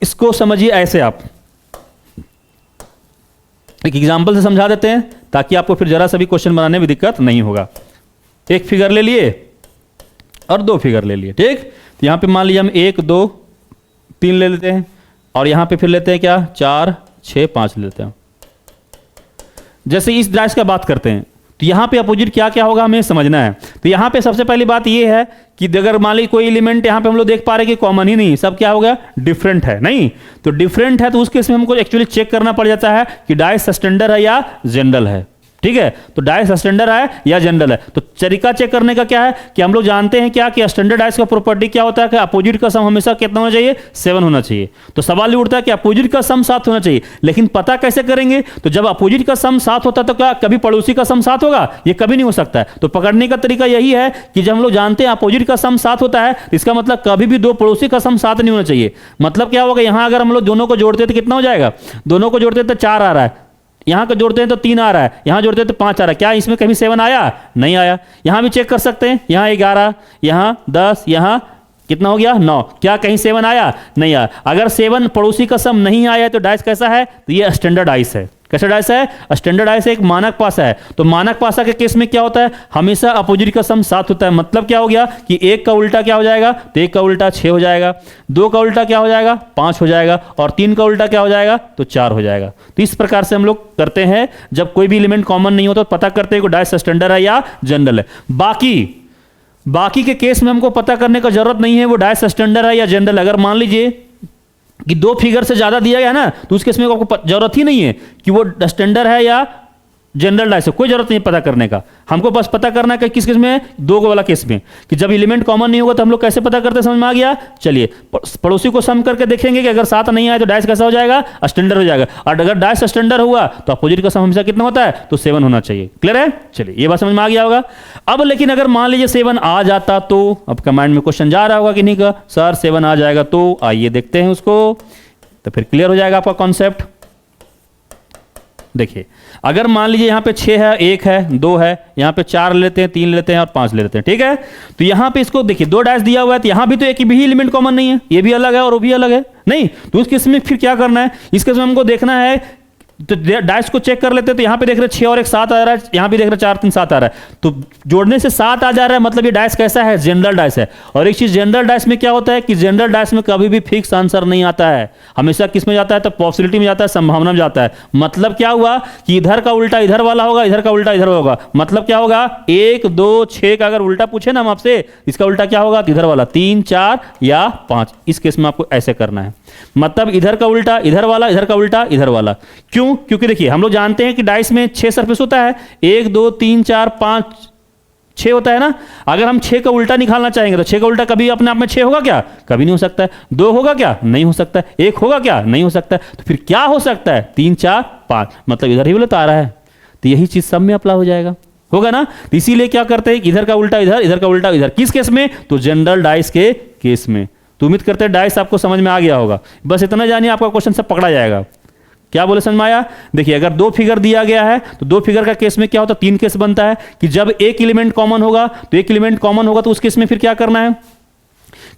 इसको समझिए ऐसे, आप एक एग्जांपल से समझा देते हैं ताकि आपको फिर जरा सा भी क्वेश्चन बनाने में दिक्कत नहीं होगा। एक फिगर ले लिए और 2 फिगर ले लिए, ठीक। तो यहां पे मान लीजिए हम 1 2 3 ले लेते हैं, और यहां पे फिर लेते हैं क्या, 4 6 5 ले लेते हैं। जैसे इस डाइस का बात करते हैं तो यहां पे अपोजिट क्या क्या होगा हमें समझना है। तो यहां पे सबसे पहली बात यह है कि अगर मान ली कोई एलिमेंट यहां पे हम लोग देख पा रहे हैं कि कॉमन ही नहीं, सब क्या हो गया, डिफरेंट है, नहीं तो डिफरेंट है, तो उस केस में हमको एक्चुअली चेक करना पड़ जाता है कि डाइस स्टैंडर्ड है या जनरल है। ठीक है। तो डाइस स्टैंडर्ड है या जनरल है। तो तरीका चेक करने का क्या है कि हम लोग जानते हैं क्या कि स्टैंडर्ड डाइस का प्रॉपर्टी क्या होता है कि अपोजिट का सम हमेशा कितना होना चाहिए, 7 होना चाहिए। तो सवाल ये उठता है कि अपोजिट का सम 7 होना चाहिए, लेकिन पता कैसे करेंगे। तो जब अपोजिट का सम 7 होता है तो क्या कभी पड़ोसी का सम 7 होगा, ये कभी नहीं हो सकता है। तो पकड़ने का तरीका यही है कि जब हम लोग जानते हैं अपोजिट का सम 7 होता है, इसका मतलब कभी भी दो पड़ोसी का सम 7 नहीं होना चाहिए। मतलब क्या होगा, यहां अगर हम लोग दोनों को जोड़ते हैं तो कितना हो जाएगा, दोनों को जोड़ते हैं तो 4 आ रहा है, यहां को जोड़ते हैं तो 3 आ रहा है, यहां जोड़ते हैं तो 5 आ रहा है। क्या इसमें कभी 7 आया, नहीं आया। यहां भी चेक कर सकते हैं, यहां 11, यहां 10, यहां कितना हो गया 9। क्या कहीं 7 आया, नहीं आया। अगर 7 पड़ोसी का सम नहीं आया तो डाइस कैसा है, तो ये स्टैंडर्ड डाइस है। कैसा डाइस है, स्टैंडर्ड डाइस एक मानक पासा है। तो मानक पासा के केस में क्या होता है, हमेशा अपोजिट का सम 7 होता है। मतलब क्या हो गया कि 1 का उल्टा क्या हो जाएगा, तो 1 का उल्टा 6 हो जाएगा, 2 का उल्टा क्या हो जाएगा, 5 हो जाएगा, और 3 का उल्टा क्या हो जाएगा, तो 4 हो जाएगा। तो इस प्रकार से हम लोग करते हैं, जब कोई भी एलिमेंट कॉमन नहीं होता तो पता करते हैं कि डाइस स्टैंडर्ड है या जनरल है। बाकी के केस में हमको पता करने का जरूरत नहीं है वो डाइस स्टैंडर्ड है या जनरल। अगर मान लीजिए कि 2 फिगर से ज्यादा दिया गया ना, तो उस केस में आपको जरूरत ही नहीं है कि वो स्टैंडर्ड है या जनरल डाइस है, कोई जरूरत नहीं पता करने का। हमको बस पता करना है कि किस केस में, 2 वाला केस में, कि जब एलिमेंट कॉमन नहीं होगा तो हम लोग कैसे पता करते हैं, समझ में आ गया। चलिए पड़ोसी को सम करके देखेंगे कि अगर 7 नहीं आए तो डाइस कैसा हो जाएगा, स्टैंडर्ड हो जाएगा। और अगर डाइस स्टैंडर्ड हुआ तो अपोजिट का सम हमेशा कितना होता है, तो 7 होना चाहिए। क्लियर है, चलिए ये बात समझ में आ गया होगा। अब लेकिन अगर मान लीजिए 7 आ जाता तो आपका माइंड में क्वेश्चन जा रहा होगा कि नहीं का सर 7 आ जाएगा, तो आइए देखते हैं उसको, तो फिर क्लियर हो जाएगा आपका कॉन्सेप्ट। देखिए अगर मान लीजिए यहां पे 6 है, 1 है, 2 है, यहां पे 4 लेते हैं, 3 लेते हैं और 5 ले लेते हैं, ठीक है। तो यहां पे इसको देखिए 2 डाइस दिया हुआ है, तो यहां भी तो एक भी एलिमेंट कॉमन नहीं है, ये भी अलग है और वो भी अलग है, नहीं। तो उस केस में फिर क्या करना है, इस केस में हमको देखना है, तो डाइस को चेक कर लेते हैं। तो यहां पे देख रहे 6 और 1 7 आ रहा है, यहां भी देख रहे 4 3 7 आ रहा है, तो जोड़ने से 7 आ जा रहा है, मतलब ये डाइस कैसा है, जनरल डाइस है। और एक चीज जनरल डाइस में क्या होता है कि जनरल डाइस में कभी भी फिक्स आंसर नहीं आता है, हमेशा किस में जाता है, तो पॉसिबिलिटी में जाता है, संभावना में जाता है। मतलब क्या हुआ कि इधर का उल्टा इधर वाला होगा, इधर का उल्टा इधर होगा। मतलब क्या होगा, 1 2 6 का अगर उल्टा पूछे ना हम आपसे, इसका उल्टा क्या होगा, इधर वाला, 3 4 या 5। इस केस में आपको ऐसे करना है, मतलब इधर का उल्टा इधर वाला, इधर का उल्टा इधर वाला। क्यों, क्योंकि देखिए हम लोग जानते हैं कि डाइस में 6 सरफेस होता है, 1 2 3 4 5 6 होता है ना। अगर हम 6 का उल्टा निकालना चाहेंगे तो 6 का उल्टा कभी अपने आप में 6 होगा क्या, कभी नहीं हो सकता है। 2 होगा क्या, नहीं हो सकता है। 1 होगा क्या, नहीं हो सकता है। तो फिर क्या हो सकता है, 3 4 5, मतलब इधर ही वाला तो आ रहा है, तो यही चीज सब में अप्लाई हो जाएगा, होगा ना। तो इसीलिए क्या करते हैं, इधर का उल्टा इधर, इधर का उल्टा इधर। किस केस में, तो जनरल डाइस के केस में। तो उम्मीद करते हैं डाइस आपको समझ में आ गया होगा। बस इतना जानिए, आपका क्वेश्चन सब पकड़ा जाएगा। क्या बोले समझ में आया। देखिए अगर 2 फिगर दिया गया है तो 2 फिगर का केस में क्या होता है, 3 केस बनता है कि जब एक एलिमेंट कॉमन होगा, तो एक एलिमेंट कॉमन होगा तो उस केस में फिर क्या करना है,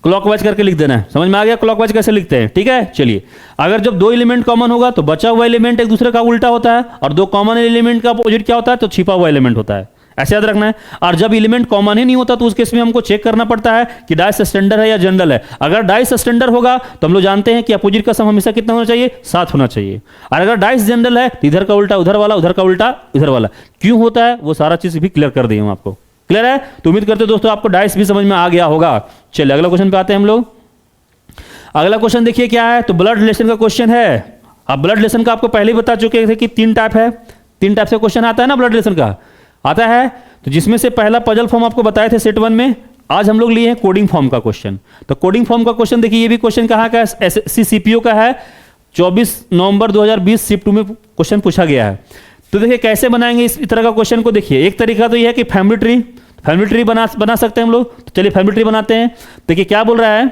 क्लॉकवाइज करके लिख देना है। समझ में आ गया क्लॉकवाइज कैसे लिखते हैं, ठीक है। चलिए अगर जब 2 एलिमेंट कॉमन होगा तो बचा हुआ एलिमेंट एक दूसरे का उल्टा होता है, और 2 कॉमन एलिमेंट का अपोजिट क्या होता है, तो छिपा हुआ एलिमेंट होता है। ऐसे याद रखना है। और जब एलिमेंट कॉमन ही नहीं होता तो उस केस में हमको चेक करना पड़ता है कि डाइस स्टैंडर्ड है या जनरल है। अगर डाइस स्टैंडर्ड होगा तो हम लोग जानते हैं कि अपोजिट का सम हमेशा कितना होना चाहिए, 7 होना चाहिए। और अगर डाइस जनरल है तो इधर का उल्टा उधर वाला, उधर का उल्टा इधर वाला। क्यों होता है वो सारा चीज भी क्लियर कर दिए हम आपको। क्लियर है। तो उम्मीद करते हैं दोस्तों आपको डाइस भी समझ में आ गया होगा। चलिए अगला क्वेश्चन पे आते हैं हम लोग। अगला क्वेश्चन देखिए क्या है, तो ब्लड रिलेशन का क्वेश्चन है। अब ब्लड रिलेशन का आपको पहले ही बता चुके थे कि 3 टाइप है, 3 टाइप से क्वेश्चन आता है ना ब्लड रिलेशन का, आता है। तो जिसमें से पहला पजल फॉर्म आपको बताए थे सेट 1 में, आज हम लोग लिए हैं कोडिंग फॉर्म का क्वेश्चन। तो कोडिंग फॉर्म का क्वेश्चन देखिए, ये भी क्वेश्चन कहाँ का है, एसएससी सीपीओ का है, 24 नवंबर 2020 शिफ्ट 2 में क्वेश्चन पूछा गया है। तो देखिए कैसे बनाएंगे इस तरह का क्वेश्चन को। देखिए एक तरीका तो यह है कि फैमिली ट्री बना सकते हैं हम लोग। तो चलिए फैमिली ट्री बनाते हैं। देखिए क्या बोल रहा है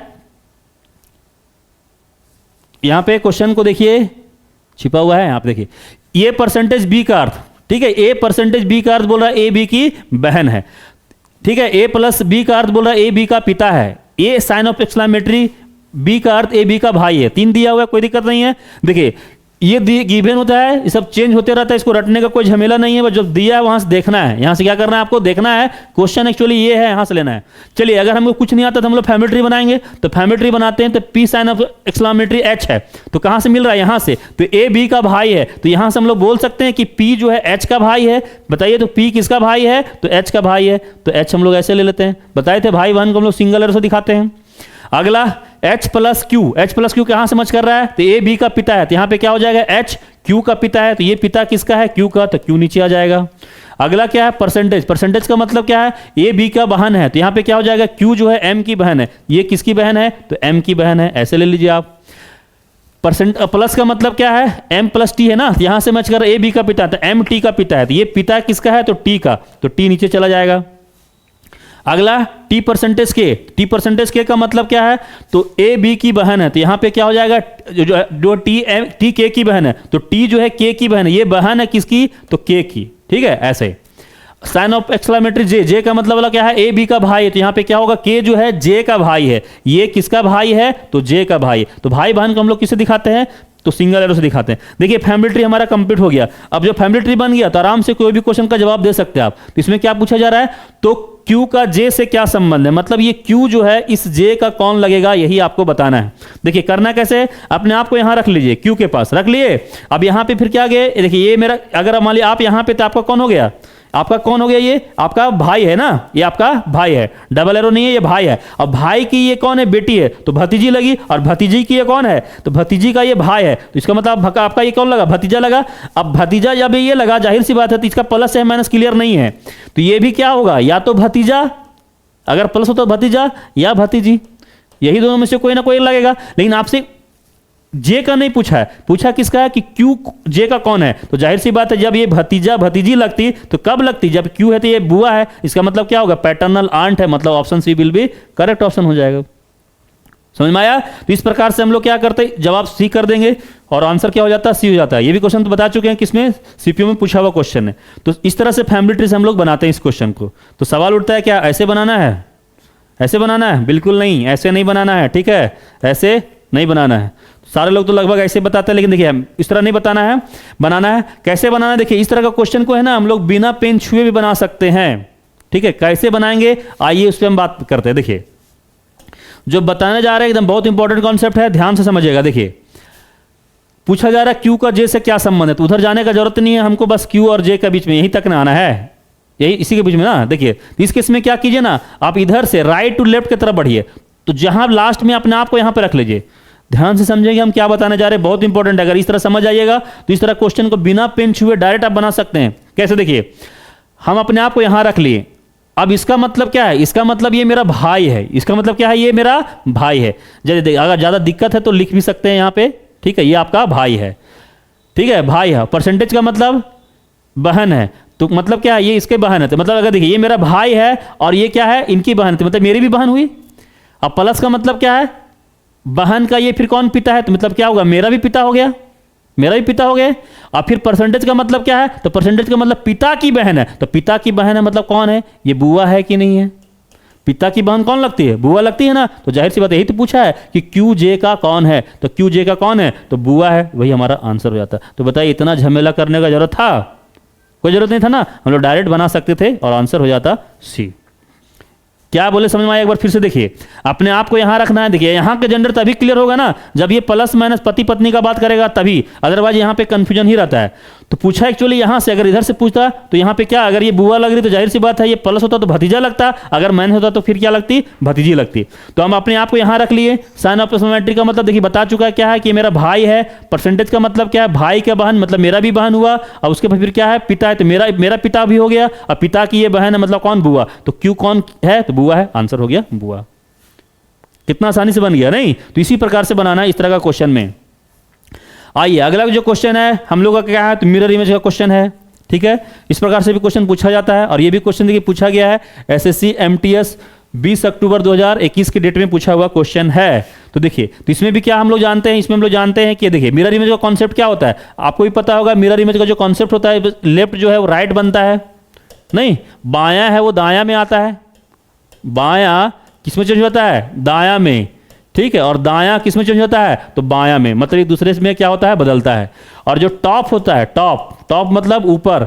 यहां पे, क्वेश्चन को देखिए छिपा हुआ है, आप देखिए ये परसेंटेज बी का अर्थ, ठीक है, ए परसेंटेज बी का अर्थ बोल रहा है ए बी की बहन है, ठीक है। ए प्लस बी का अर्थ बोल रहा है ए बी का पिता है। ए साइन ऑफ एक्सक्लेमेटरी, बी का अर्थ ए बी का भाई है। 3 दिया हुआ है, कोई दिक्कत नहीं है। देखिए ये गिवन होता है, ये सब चेंज होते रहता है, इसको रटने का कोई झमेला नहीं है। बस जब दिया है वहां से देखना है, यहां से क्या करना है आपको देखना है। क्वेश्चन एक्चुअली ये है, यहां से लेना है। चलिए अगर हमको कुछ नहीं आता तो हम लोग फैमिली ट्री बनाएंगे। तो फैमिली ट्री बनाते हैं तो P sign of exclamatory H है, तो कहां से मिल रहा है, यहां से। तो ए बी का भाई है, तो यहां से हम लोग बोल सकते हैं कि पी जो है एच का भाई है। बताइए तो पी किसका भाई है, तो एच का भाई है। तो एच हम लोग ऐसे ले लेते हैं, बताए थे भाई बहन को हम लोग सिंगल एरो से दिखाते हैं। अगला H plus Q, H plus Q कहां से मच कर रहा है, तो ए बी का पिता है, तो यहां पे क्या हो जाएगा H क्यू का पिता है, तो ये पिता किसका है, क्यू का, तो क्यू नीचे आ जाएगा। अगला क्या है, परसेंटेज। परसेंटेज का मतलब क्या है, ए बी का बहन है, तो यहाँ पे क्या हो जाएगा, क्यू जो है एम की बहन है, ये किसकी बहन है, तो एम की बहन है, ऐसे ले लीजिए आप। परसेंट प्लस का मतलब क्या है, एम प्लस टी है ना, यहां से मैच कर ए बी का पिता, तो एम टी का पिता है, तो ये पिता किसका है, तो टी का, तो टी नीचे चला जाएगा। अगला टी परसेंटेज के। टी परसेंटेज के का मतलब क्या है, तो ए बी की बहन है, तो यहां पे क्या हो जाएगा, जो टी के की बहन है, तो टी जो है के की बहन है, ये बहन है किसकी, तो के की, ठीक है। ऐसे साइन ऑफ एक्सक्लेमेटरी जे। जे का मतलब वाला क्या है, ए बी का भाई है, तो यहां पे क्या होगा, के जो है जे का भाई है, ये किसका भाई है, तो जे का भाई। तो भाई बहन को हम लोग किससे दिखाते हैं, तो सिंगल एरो से दिखाते हैं। देखिए फैमिली ट्री हमारा कंप्लीट हो गया। अब जो फैमिली ट्री बन गया तो आराम से कोई भी क्वेश्चन का जवाब दे सकते हैं आप। तो इसमें क्या पूछा जा रहा है, तो क्यू का जे से क्या संबंध है, मतलब ये क्यू जो है इस जे का कौन लगेगा, यही आपको बताना है। देखिए करना कैसे है, अपने आप को यहां रख लीजिए, क्यू के पास रख लिए। अब यहां पे फिर क्या गए, देखिए ये मेरा, अगर मान लिया आप यहां पे, तो आपका कौन हो गया, आपका कौन हो गया, ये आपका भाई है ना, ये आपका भाई है, डबल एरो नहीं है, ये भाई है। अब भाई की ये कौन है, बेटी है, तो भतीजी लगी, और भतीजी की ये कौन है, तो भतीजी का ये भाई है, तो इसका मतलब आपका ये कौन लगा, भतीजा लगा। अब भतीजा जब ये लगा, जाहिर सी बात है, तो इसका प्लस है माइनस क्लियर नहीं है, तो ये भी क्या होगा, या तो भतीजा, अगर प्लस हो तो भतीजा, या भतीजी, यही दोनों में से कोई ना कोई लगेगा। लेकिन आपसे जे का नहीं पूछा है, पूछा किसका है, कि क्यू जे का कौन है, तो जाहिर सी बात है जब ये भतीजा भतीजी लगती तो कब लगती, जब क्यू है तो ये बुआ है, इसका मतलब क्या होगा, पैटर्नल आंट है, मतलब option C will be correct option हो जाएगा। समझ में आया। तो इस प्रकार से हम लोग क्या करते हैं, जवाब सी कर देंगे और आंसर क्या हो जाता है, सी हो जाता है। ये भी क्वेश्चन तो बता चुके हैं किसमें, सीपीयू में पूछा हुआ क्वेश्चन है। तो इस तरह से फैमिली ट्री से हम लोग बनाते हैं इस क्वेश्चन को। तो सवाल उठता है, क्या ऐसे बनाना है, ऐसे बनाना है, बिल्कुल नहीं, ऐसे नहीं बनाना है, ठीक है, ऐसे नहीं बनाना है। सारे लोग तो लगभग ऐसे बताते हैं, लेकिन देखिए इस तरह नहीं बताना है, बनाना है कैसे बनाना है। देखिए इस तरह का क्वेश्चन को है ना, हम लोग बिना पेन छुए भी बना सकते हैं, ठीक है। कैसे बनाएंगे, आइए उस पर हम बात करते हैं। देखिए जो बताने जा रहे हैं एकदम बहुत इंपॉर्टेंट कॉन्सेप्ट है, ध्यान से समझिएगा। देखिए पूछा जा रहा है क्यू का जे से क्या संबंध है, तो उधर जाने का जरूरत नहीं है हमको, बस क्यू और जे के बीच में, यहीं तक ना आना है, यही इसी के बीच में ना। देखिए इस केस में क्या कीजिए ना, आप इधर से राइट टू लेफ्ट की तरफ बढ़िए, तो जहां लास्ट में अपने आप को यहां पे रख लीजिए। ध्यान से समझेंगे हम क्या बताने जा रहे हैं, बहुत इंपॉर्टेंट है। अगर इस तरह समझ आइएगा तो इस तरह क्वेश्चन को बिना पेन छुए डायरेक्ट आप बना सकते हैं। कैसे, देखिए हम अपने आप को यहां रख लिए। अब इसका मतलब क्या है, इसका मतलब ये मेरा भाई है, इसका मतलब क्या है, ये मेरा भाई है। अगर ज्यादा दिक्कत है तो लिख भी सकते हैं यहां पे, ठीक है, ये आपका भाई है, ठीक है, भाई है। परसेंटेज का मतलब बहन है, तो मतलब क्या है, ये इसके बहन है, तो मतलब अगर देखिए ये मेरा भाई है और ये क्या है, इनकी बहन, तो मतलब मेरी भी बहन हुई। अब प्लस का मतलब क्या है, बहन का ये फिर कौन पिता है, तो मतलब क्या होगा, मेरा भी पिता हो गया, मेरा भी पिता हो गया। और फिर परसेंटेज का मतलब क्या है, तो परसेंटेज का मतलब पिता की बहन है, तो पिता की बहन है मतलब कौन है, ये बुआ है कि नहीं है। पिता की बहन कौन लगती है, बुआ लगती है ना। तो जाहिर सी बात यही तो पूछा है कि क्यू जे का कौन है, तो क्यू जे का कौन है, तो बुआ है, वही हमारा आंसर हो जाता है। तो बताइए इतना झमेला करने का जरूरत था, कोई जरूरत नहीं था ना, हम लोग डायरेक्ट बना सकते थे और आंसर हो जाता सी। क्या बोले समझ में आया, एक बार फिर से देखिए, अपने आप को यहां रखना है। देखिए यहां का जेंडर तभी क्लियर होगा ना जब ये प्लस माइनस पति पत्नी का बात करेगा तभी, अदरवाइज यहां पे कंफ्यूजन ही रहता है। तो पूछा एक्चुअली यहां से, अगर इधर से पूछता तो यहां पे क्या, अगर ये बुआ लग रही तो जाहिर सी बात है ये प्लस होता तो भतीजा लगता, अगर माइनस होता तो फिर क्या लगती, भतीजी लगती। तो हम अपने आप को यहां रख लिए। साइन ऑफ एक्सक्लेमेटरी का मतलब देखिए बता चुका है क्या है, कि मेरा भाई है। परसेंटेज का मतलब क्या है, भाई का बहन, मतलब मेरा भी बहन हुआ। और उसके बाद फिर क्या है, पिता है, तो मेरा पिता भी हो गया, और पिता की ये बहन है मतलब कौन, बुआ। तो क्यू कौन है, तो बुआ है, आंसर हो गया बुआ। कितना आसानी से बन गया नहीं। तो इसी प्रकार से बनाना है इस तरह का क्वेश्चन में। आइए अगला जो क्वेश्चन है हम लोग का क्या है, तो मिरर इमेज का क्वेश्चन है, ठीक है। इस प्रकार से भी क्वेश्चन पूछा जाता है, और ये भी क्वेश्चन देखिए पूछा गया है एसएससी एमटीएस 20 अक्टूबर 2021 के डेट में पूछा हुआ क्वेश्चन है। तो देखिए तो इसमें भी क्या हम लोग जानते हैं, इसमें हम लोग जानते हैं कि देखिए मिरर इमेज का कॉन्सेप्ट क्या होता है, आपको भी पता होगा। मिरर इमेज का जो कॉन्सेप्ट होता है, लेफ्ट जो है वो राइट बनता है, नहीं बायां है वो दायां में आता है, बायां किसमें चेंज होता है, दायां में, ठीक है, और दायां किसमें चेंज होता है, तो बायां में, मतलब एक दूसरे में क्या होता है, बदलता है। और जो टॉप होता है, टॉप मतलब ऊपर,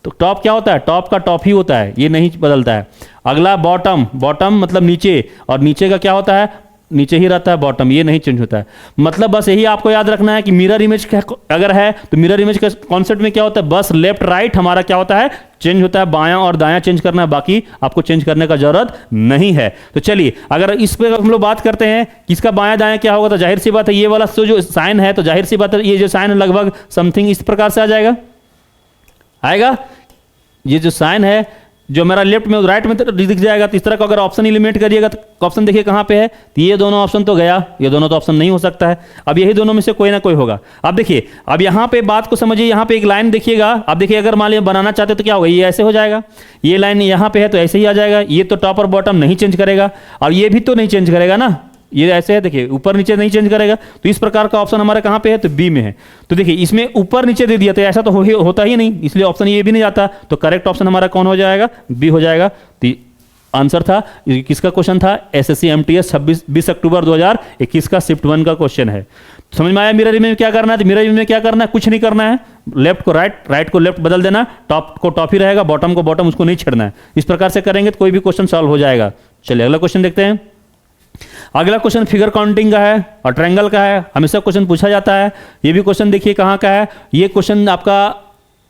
तो टॉप क्या होता है, टॉप का टॉप ही होता है, ये नहीं बदलता है। अगला बॉटम मतलब नीचे, और नीचे का क्या होता है, नीचे ही रहता है बॉटम, ये नहीं चेंज होता है। मतलब बस यही आपको याद रखना है कि मिरर इमेज अगर है तो मिरर इमेज के कॉन्सेप्ट में क्या होता है, बस लेफ्ट राइट हमारा क्या होता है, चेंज होता है बायां और दायां चेंज करना है, बाकी आपको चेंज करने का जरूरत नहीं है। तो चलिए अगर इस पे हम लोग बात करते हैं कि इसका बायां दायां क्या होगा, तो जाहिर सी बात है ये वाला जो साइन है, तो जाहिर सी बात है ये जो साइन है लगभग समथिंग इस प्रकार से आ जाएगा, आएगा। ये जो साइन है जो मेरा लेफ्ट में राइट में दिख जाएगा। तो इस तरह का अगर ऑप्शन एलिमिनेट करिएगा तो ऑप्शन देखिए कहाँ पे है, तो ये दोनों ऑप्शन तो गया, ये दोनों तो ऑप्शन नहीं हो सकता है। अब यही दोनों में से कोई ना कोई होगा। अब देखिए अब यहाँ पे बात को समझिए, यहाँ पे एक लाइन देखिएगा, आप देखिए अगर मान लिया बनाना चाहते तो क्या होगा, ये ऐसे हो जाएगा, ये लाइन यहाँ पे है तो ऐसे ही आ जाएगा, ये तो टॉप और बॉटम नहीं चेंज करेगा, और ये भी तो नहीं चेंज करेगा ना, ये ऐसे है देखिए ऊपर नीचे नहीं चेंज करेगा। तो इस प्रकार का ऑप्शन हमारा कहाँ पे है, तो बी में है। तो देखिए इसमें ऊपर नीचे दे दिया तो ऐसा तो होता ही नहीं, इसलिए ऑप्शन ये भी नहीं जाता। तो करेक्ट ऑप्शन हमारा कौन हो जाएगा, बी हो जाएगा। तो आंसर था, किसका क्वेश्चन था, एसएससी एमटीएस 20 अक्टूबर 2021 का शिफ्ट 1 का क्वेश्चन है। समझ में आया। मिरर इमेज में क्या करना है, तो मिरर इमेज में क्या करना है, कुछ नहीं करना है, लेफ्ट को राइट, राइट को लेफ्ट बदल देना, टॉप को टॉप ही रहेगा, बॉटम को बॉटम, उसको नहीं छेड़ना है। इस प्रकार से करेंगे तो कोई भी क्वेश्चन सॉल्व हो जाएगा। चलिए अगला क्वेश्चन देखते हैं। अगला क्वेश्चन फिगर काउंटिंग का है और ट्रायंगल का है, हमेशा क्वेश्चन पूछा जाता है। ये भी क्वेश्चन देखिए कहाँ का है, ये क्वेश्चन आपका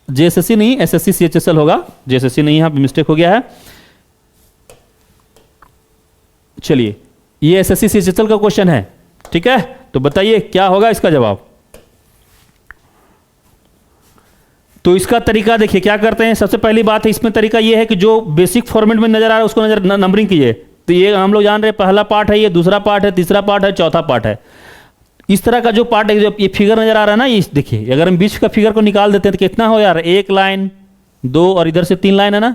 जेएसएससी नहीं एसएससी सीएचएसएल होगा, जेएसएससी नहीं, यहाँ पे मिस्टेक हो गया है। चलिए ये एसएससी सीएचएसएल का क्वेश्चन है, ठीक है। तो बताइए क्या होगा इसका जवाब। तो इसका तरीका देखिए क्या करते हैं। सबसे पहली बात है इसमें तरीका ये है कि जो बेसिक फॉर्मेट में नजर आ रहा है उसको नजर नंबरिंग कीजिए। तो ये हम लोग जान रहे हैं पहला पार्ट है, ये दूसरा पार्ट है, तीसरा पार्ट है, चौथा पार्ट है। इस तरह का जो पार्ट है, जो ये फिगर नजर आ रहा है ना, ये देखिए अगर हम बीच का फिगर को निकाल देते हैं तो कितना हो यार, एक लाइन, दो और इधर से 3 लाइन है ना।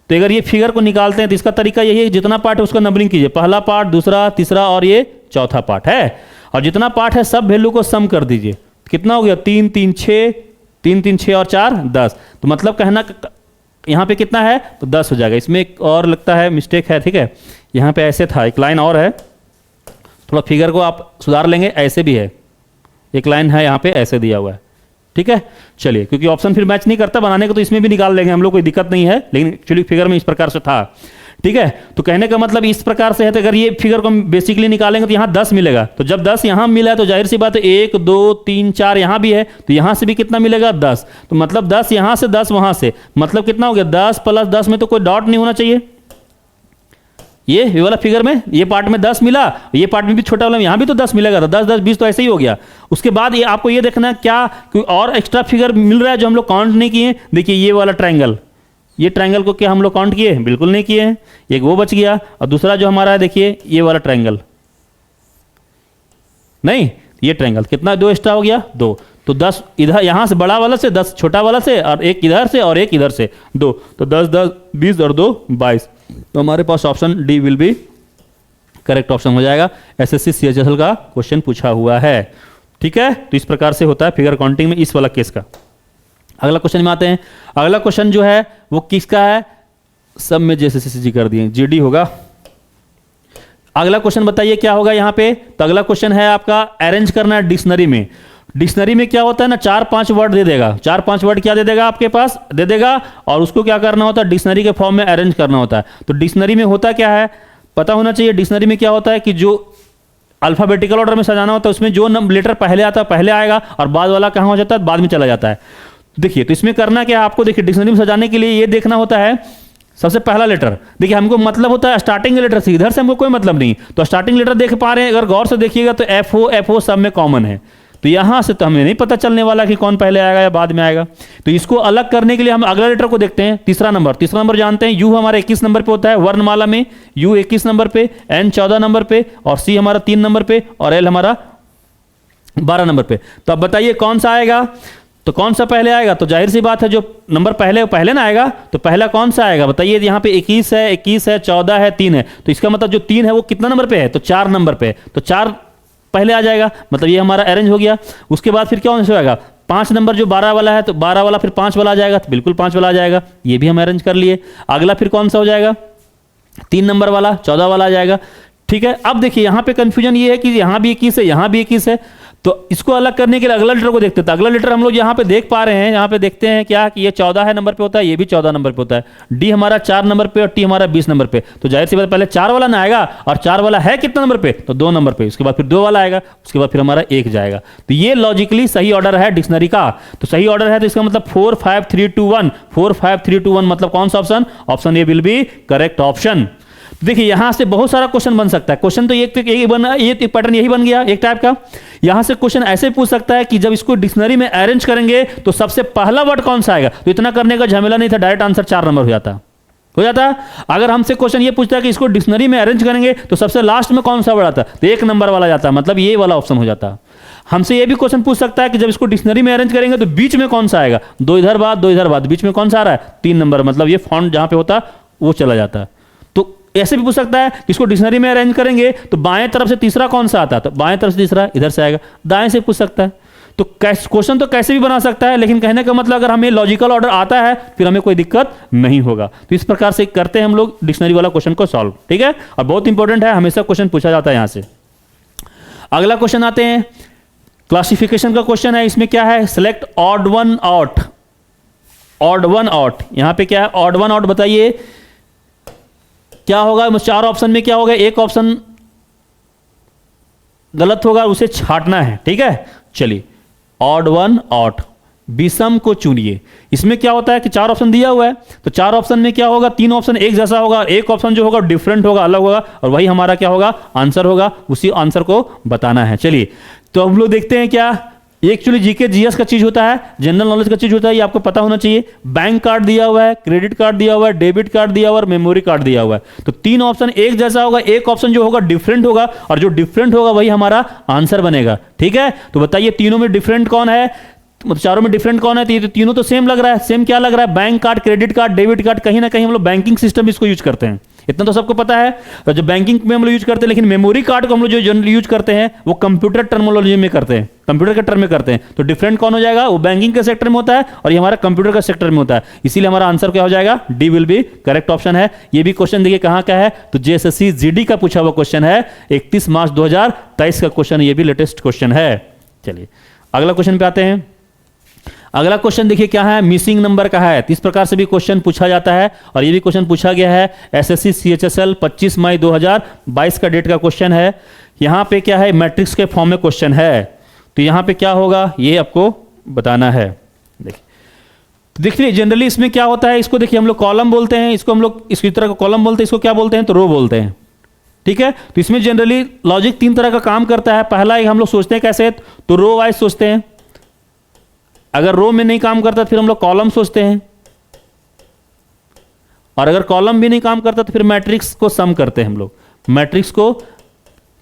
तो अगर ये फिगर को निकालते हैं तो इसका तरीका यही है, जितना पार्ट है उसका नंबरिंग कीजिए, पहला पार्ट, दूसरा, तीसरा और ये चौथा पार्ट है। और जितना पार्ट है सब वैल्यू को सम कर दीजिए। कितना हो गया, 3 3 6, 3 3 6 और 4 10। तो मतलब कहना यहाँ पे कितना है, तो 10 हो जाएगा। इसमें एक और लगता है मिस्टेक है, ठीक है, यहाँ पे ऐसे था, एक लाइन और है, थोड़ा फिगर को आप सुधार लेंगे, ऐसे भी है, एक लाइन है यहाँ पे ऐसे दिया हुआ है, ठीक है। चलिए क्योंकि ऑप्शन फिर मैच नहीं करता बनाने को, तो इसमें भी निकाल लेंगे हम लोग, कोई दिक्कत नहीं है, लेकिन एक्चुअली फिगर में इस प्रकार से था, ठीक है। तो कहने का मतलब इस प्रकार से है। तो अगर ये फिगर को हम बेसिकली निकालेंगे तो यहाँ 10 मिलेगा। तो जब 10 यहाँ मिला है तो जाहिर सी बात है 1 2 3 4 यहाँ भी है, तो यहाँ से भी कितना मिलेगा, 10। तो मतलब 10 यहाँ से, 10 वहाँ से, मतलब कितना हो गया, 10 + 10 में तो कोई डॉट नहीं होना चाहिए। ये वाला फिगर में ये पार्ट में 10 मिला, ये पार्ट में भी छोटा वाला यहाँ भी तो 10 मिलेगा, तो 10 10 20 तो ऐसे ही हो गया। उसके बाद ये आपको ये देखना है क्या कोई और एक्स्ट्रा फिगर मिल रहा है जो हम लोग काउंट नहीं किए। देखिए ये वाला ट्रायंगल, ये ट्रायंगल को क्या हम लोग काउंट किए, बिल्कुल नहीं किए हैं, एक वो बच गया। और दूसरा जो हमारा है देखिए ये वाला ट्रायंगल, नहीं ये ट्रायंगल कितना, 2 एक्स्ट्रा हो गया, 2। तो 10 इधर यहाँ से बड़ा वाला से, 10 छोटा वाला से, और एक इधर से और एक इधर से, 2। तो 10 10 20 और 2 22। तो हमारे पास option D will be correct option हो जाएगा। एसएससी सीएचएसएल का क्वेश्चन पूछा हुआ है, ठीक है। तो इस प्रकार से होता है फिगर काउंटिंग में इस वाला केस का। अगला क्वेश्चन में आते हैं। अगला क्वेश्चन जो है वो किसका है, सब में जेएसएससी कर दिए, जीडी होगा। अगला क्वेश्चन बताइए क्या होगा यहाँ पे। तो अगला क्वेश्चन है आपका अरेंज करना है डिक्शनरी में। डिक्शनरी में क्या होता है ना, 4-5 वर्ड दे देगा, 4-5 वर्ड क्या दे देगा आपके पास, दे देगा, और उसको क्या करना होता है, डिक्शनरी के फॉर्म में अरेंज करना होता है। तो डिक्शनरी में होता क्या है, पता होना चाहिए। डिक्शनरी में क्या होता है कि जो अल्फाबेटिकल ऑर्डर में सजाना होता है, उसमें जो लेटर पहले आता है पहले आएगा, और बाद वाला कहाँ हो जाता है, बाद में चला जाता है। देखिए तो इसमें करना क्या है आपको, देखिए डिक्शनरी में सजाने के लिए ये देखना होता है, सबसे पहला लेटर देखिए, हमको मतलब होता है स्टार्टिंग लेटर से, इधर से हमको कोई मतलब नहीं। तो स्टार्टिंग लेटर देख पा रहे हैं, अगर गौर से देखिएगा तो एफ ओ सब में कॉमन है। तो यहां से तो हमें नहीं पता चलने वाला कि कौन पहले आएगा या बाद में आएगा। तो इसको अलग करने के लिए हम अगला लेटर को देखते हैं। तीसरा नंबर जानते हैं, यू हमारा 21 नंबर पे होता है वर्णमाला में, यू 21 नंबर पे, एन 14 नंबर पे, और सी हमारा 3 नंबर पे, और एल हमारा 12 नंबर पे। तो अब बताइए कौन सा आएगा, तो कौन सा पहले आएगा। तो जाहिर सी बात है जो नंबर पहले ना आएगा, तो पहला कौन सा आएगा बताइए। यहाँ पे 21 है, 14 है, 3 है। तो इसका मतलब जो 3 है वो कितना नंबर पे है, तो 4 नंबर पे। तो 4 पहले आ जाएगा, मतलब ये हमारा अरेंज हो गया। उसके बाद फिर क्या होने आएगा, 5 नंबर जो 12 वाला है, तो 12 वाला फिर 5 वाला आ जाएगा, तो बिल्कुल 5 वाला आ जाएगा, ये भी हम अरेंज कर लिए। अगला फिर कौन सा हो जाएगा, 3 नंबर वाला 14 वाला आ जाएगा, ठीक है। अब देखिए यहाँ पे कंफ्यूजन ये है कि यहाँ भी 21 है, यहाँ भी 21 है। तो इसको अलग करने के लिए अगला लेटर को देखते हैं। तो अगला लेटर हम लोग यहाँ पे देख पा रहे हैं, यहाँ पे देखते हैं क्या कि ये 14 है नंबर पे होता है, ये भी 14 नंबर पे होता है, डी हमारा 4 नंबर पे और टी हमारा 20 नंबर पे। तो जाहिर सी बात पहले 4 वाला ना आएगा, और 4 वाला है कितना नंबर पे, तो 2 नंबर पे, उसके बाद फिर 2 वाला आएगा, उसके बाद फिर हमारा 1 जाएगा। तो ये लॉजिकली सही ऑर्डर है डिक्शनरी का। तो सही ऑर्डर है तो इसका मतलब 4 5 3 2 1, 4 5 3 2 1 मतलब कौन सा option, option A will be correct option. देखिए यहां से बहुत सारा क्वेश्चन बन सकता है। क्वेश्चन तो एक बना, ये पैटर्न यही बन गया एक टाइप का। यहां से क्वेश्चन ऐसे पूछ सकता है कि जब इसको डिक्शनरी में अरेंज करेंगे तो सबसे पहला वर्ड कौन सा आएगा। तो इतना करने का झमेला नहीं था, डायरेक्ट आंसर 4 नंबर हो जाता। अगर हमसे क्वेश्चन ये पूछता है कि इसको डिक्शनरी में अरेंज करेंगे तो सबसे लास्ट में कौन सा वर्ड आता, तो 1 नंबर वाला जाता, मतलब ये वाला ऑप्शन हो जाता। हमसे ये भी क्वेश्चन पूछ सकता है कि जब इसको डिक्शनरी में अरेंज करेंगे तो बीच में कौन सा आएगा, 2 इधर बाद 2 इधर बाद, बीच में कौन सा आ रहा है, 3 नंबर, मतलब ये फॉन्ट जहां पे होता वो चला जाता। तो ऐसे भी पूछ सकता है कि इसको डिक्शनरी में अरेंज करेंगे तो बाएं तरफ से तीसरा कौन सा आता है, तो बाएं तरफ से तीसरा इधर से आएगा। दाएं से पूछ सकता है। तो क्वेश्चन तो कैसे भी बना सकता है, लेकिन कहने का मतलब अगर हमें लॉजिकल ऑर्डर आता है फिर हमें कोई दिक्कत नहीं होगा। तो इस प्रकार से करते हैं हम लोग डिक्शनरी वाला क्वेश्चन को सॉल्व, ठीक है। और बहुत इंपॉर्टेंट है, हमेशा क्वेश्चन पूछा जाता है यहां से। अगला क्वेश्चन आते हैं, क्लासिफिकेशन का क्वेश्चन है। इसमें क्या है, select odd one out, odd one out. यहां पे क्या है, ऑड वन आउट, बताइए क्या होगा। 4 ऑप्शन में क्या होगा, एक ऑप्शन गलत होगा, उसे छांटना है, ठीक है। चलिए, ऑड वन आउट, विषम को चुनिए। इसमें क्या होता है कि 4 ऑप्शन दिया हुआ है, तो 4 ऑप्शन में क्या होगा, 3 ऑप्शन एक जैसा होगा, एक ऑप्शन जो होगा डिफरेंट होगा, अलग होगा, और वही हमारा क्या होगा, आंसर होगा। उसी आंसर को बताना है। चलिए तो हम लोग देखते हैं क्या, एक्चुअली जीके जीएस का चीज होता है, जनरल नॉलेज का चीज होता है, ये आपको पता होना चाहिए। बैंक कार्ड दिया हुआ है, क्रेडिट कार्ड दिया हुआ है, डेबिट कार्ड दिया हुआ है और मेमोरी कार्ड दिया हुआ है। तो 3 ऑप्शन एक जैसा होगा, एक ऑप्शन जो होगा डिफरेंट होगा, और जो डिफरेंट होगा वही हमारा आंसर बनेगा, ठीक है। तो बताइए तीनों में डिफरेंट कौन है, मतलब चारों में डिफरेंट कौन है, तो तीनों तो सेम लग रहा है। सेम क्या लग रहा है, bank card, credit card, debit card. कहीं ना कहीं हम लोग बैंकिंग सिस्टम इसको यूज करते हैं, इतना तो सबको पता है। तो जो बैंकिंग में हम लोग यूज करते हैं, लेकिन मेमोरी कार्ड को हम लोग जो जनरली यूज करते हैं वो कंप्यूटर टर्मिनोलॉजी में करते हैं, कंप्यूटर के टर्म में करते हैं। तो डिफरेंट कौन हो जाएगा, वो बैंकिंग के सेक्टर में होता है और ये हमारा कंप्यूटर का सेक्टर में होता है। इसीलिए हमारा आंसर क्या हो जाएगा, D will be correct option है। ये भी क्वेश्चन देखिए कहां का है, तो जेएसएससी जीडी का पूछा हुआ क्वेश्चन है, 31 मार्च 2023 का क्वेश्चन, ये भी लेटेस्ट क्वेश्चन है। चलिए अगला क्वेश्चन पे आते हैं। अगला क्वेश्चन देखिए क्या है, मिसिंग नंबर का है। तो इस प्रकार से भी क्वेश्चन पूछा जाता है, और ये भी क्वेश्चन पूछा गया है एसएससी सीएचएसएल 25 मई 2022 का डेट का क्वेश्चन है। यहाँ पे क्या है, मैट्रिक्स के फॉर्म में क्वेश्चन है। तो यहाँ पे क्या होगा ये आपको बताना है। देखिए जनरली इसमें क्या होता है, इसको देखिए हम लोग कॉलम बोलते हैं, इसको हम लोग इसकी तरह का कॉलम बोलते हैं, इसको क्या बोलते हैं, तो रो बोलते हैं, ठीक है। तो इसमें जनरली लॉजिक 3 तरह का काम करता है। पहला एक हम लोग सोचते हैं कैसे, तो रो वाइज सोचते हैं। अगर रो में नहीं काम करता फिर हम लोग कॉलम सोचते हैं, और अगर कॉलम भी नहीं काम करता तो फिर मैट्रिक्स को सम करते हैं हम लोग। मैट्रिक्स को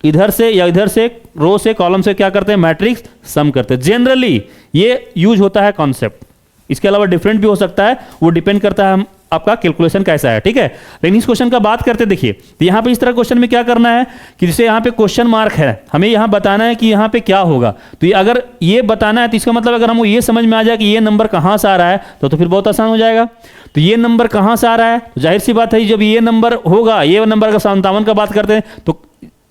इधर से या इधर से, रो से कॉलम से क्या करते हैं, मैट्रिक्स सम करते हैं। जनरली ये यूज होता है कॉन्सेप्ट, इसके अलावा डिफरेंट भी हो सकता है, वो डिपेंड करता है आपका कैलकुलेशन कैसा है, ठीक है। लेकिन इस क्वेश्चन का बात करते देखिए, तो यहां पे इस तरह क्वेश्चन में क्या करना है कि जैसे यहां पे क्वेश्चन मार्क है, हमें यहां बताना है कि यहां पे क्या होगा। तो ये अगर ये बताना है तो इसका मतलब अगर हमको ये समझ में आ जाए कि ये नंबर कहां से आ रहा है तो फिर बहुत आसान हो जाएगा। तो ये नंबर कहां से आ रहा है, तो जाहिर सी बात है जब ये नंबर होगा, ये नंबर अगर 57 का बात करते हैं तो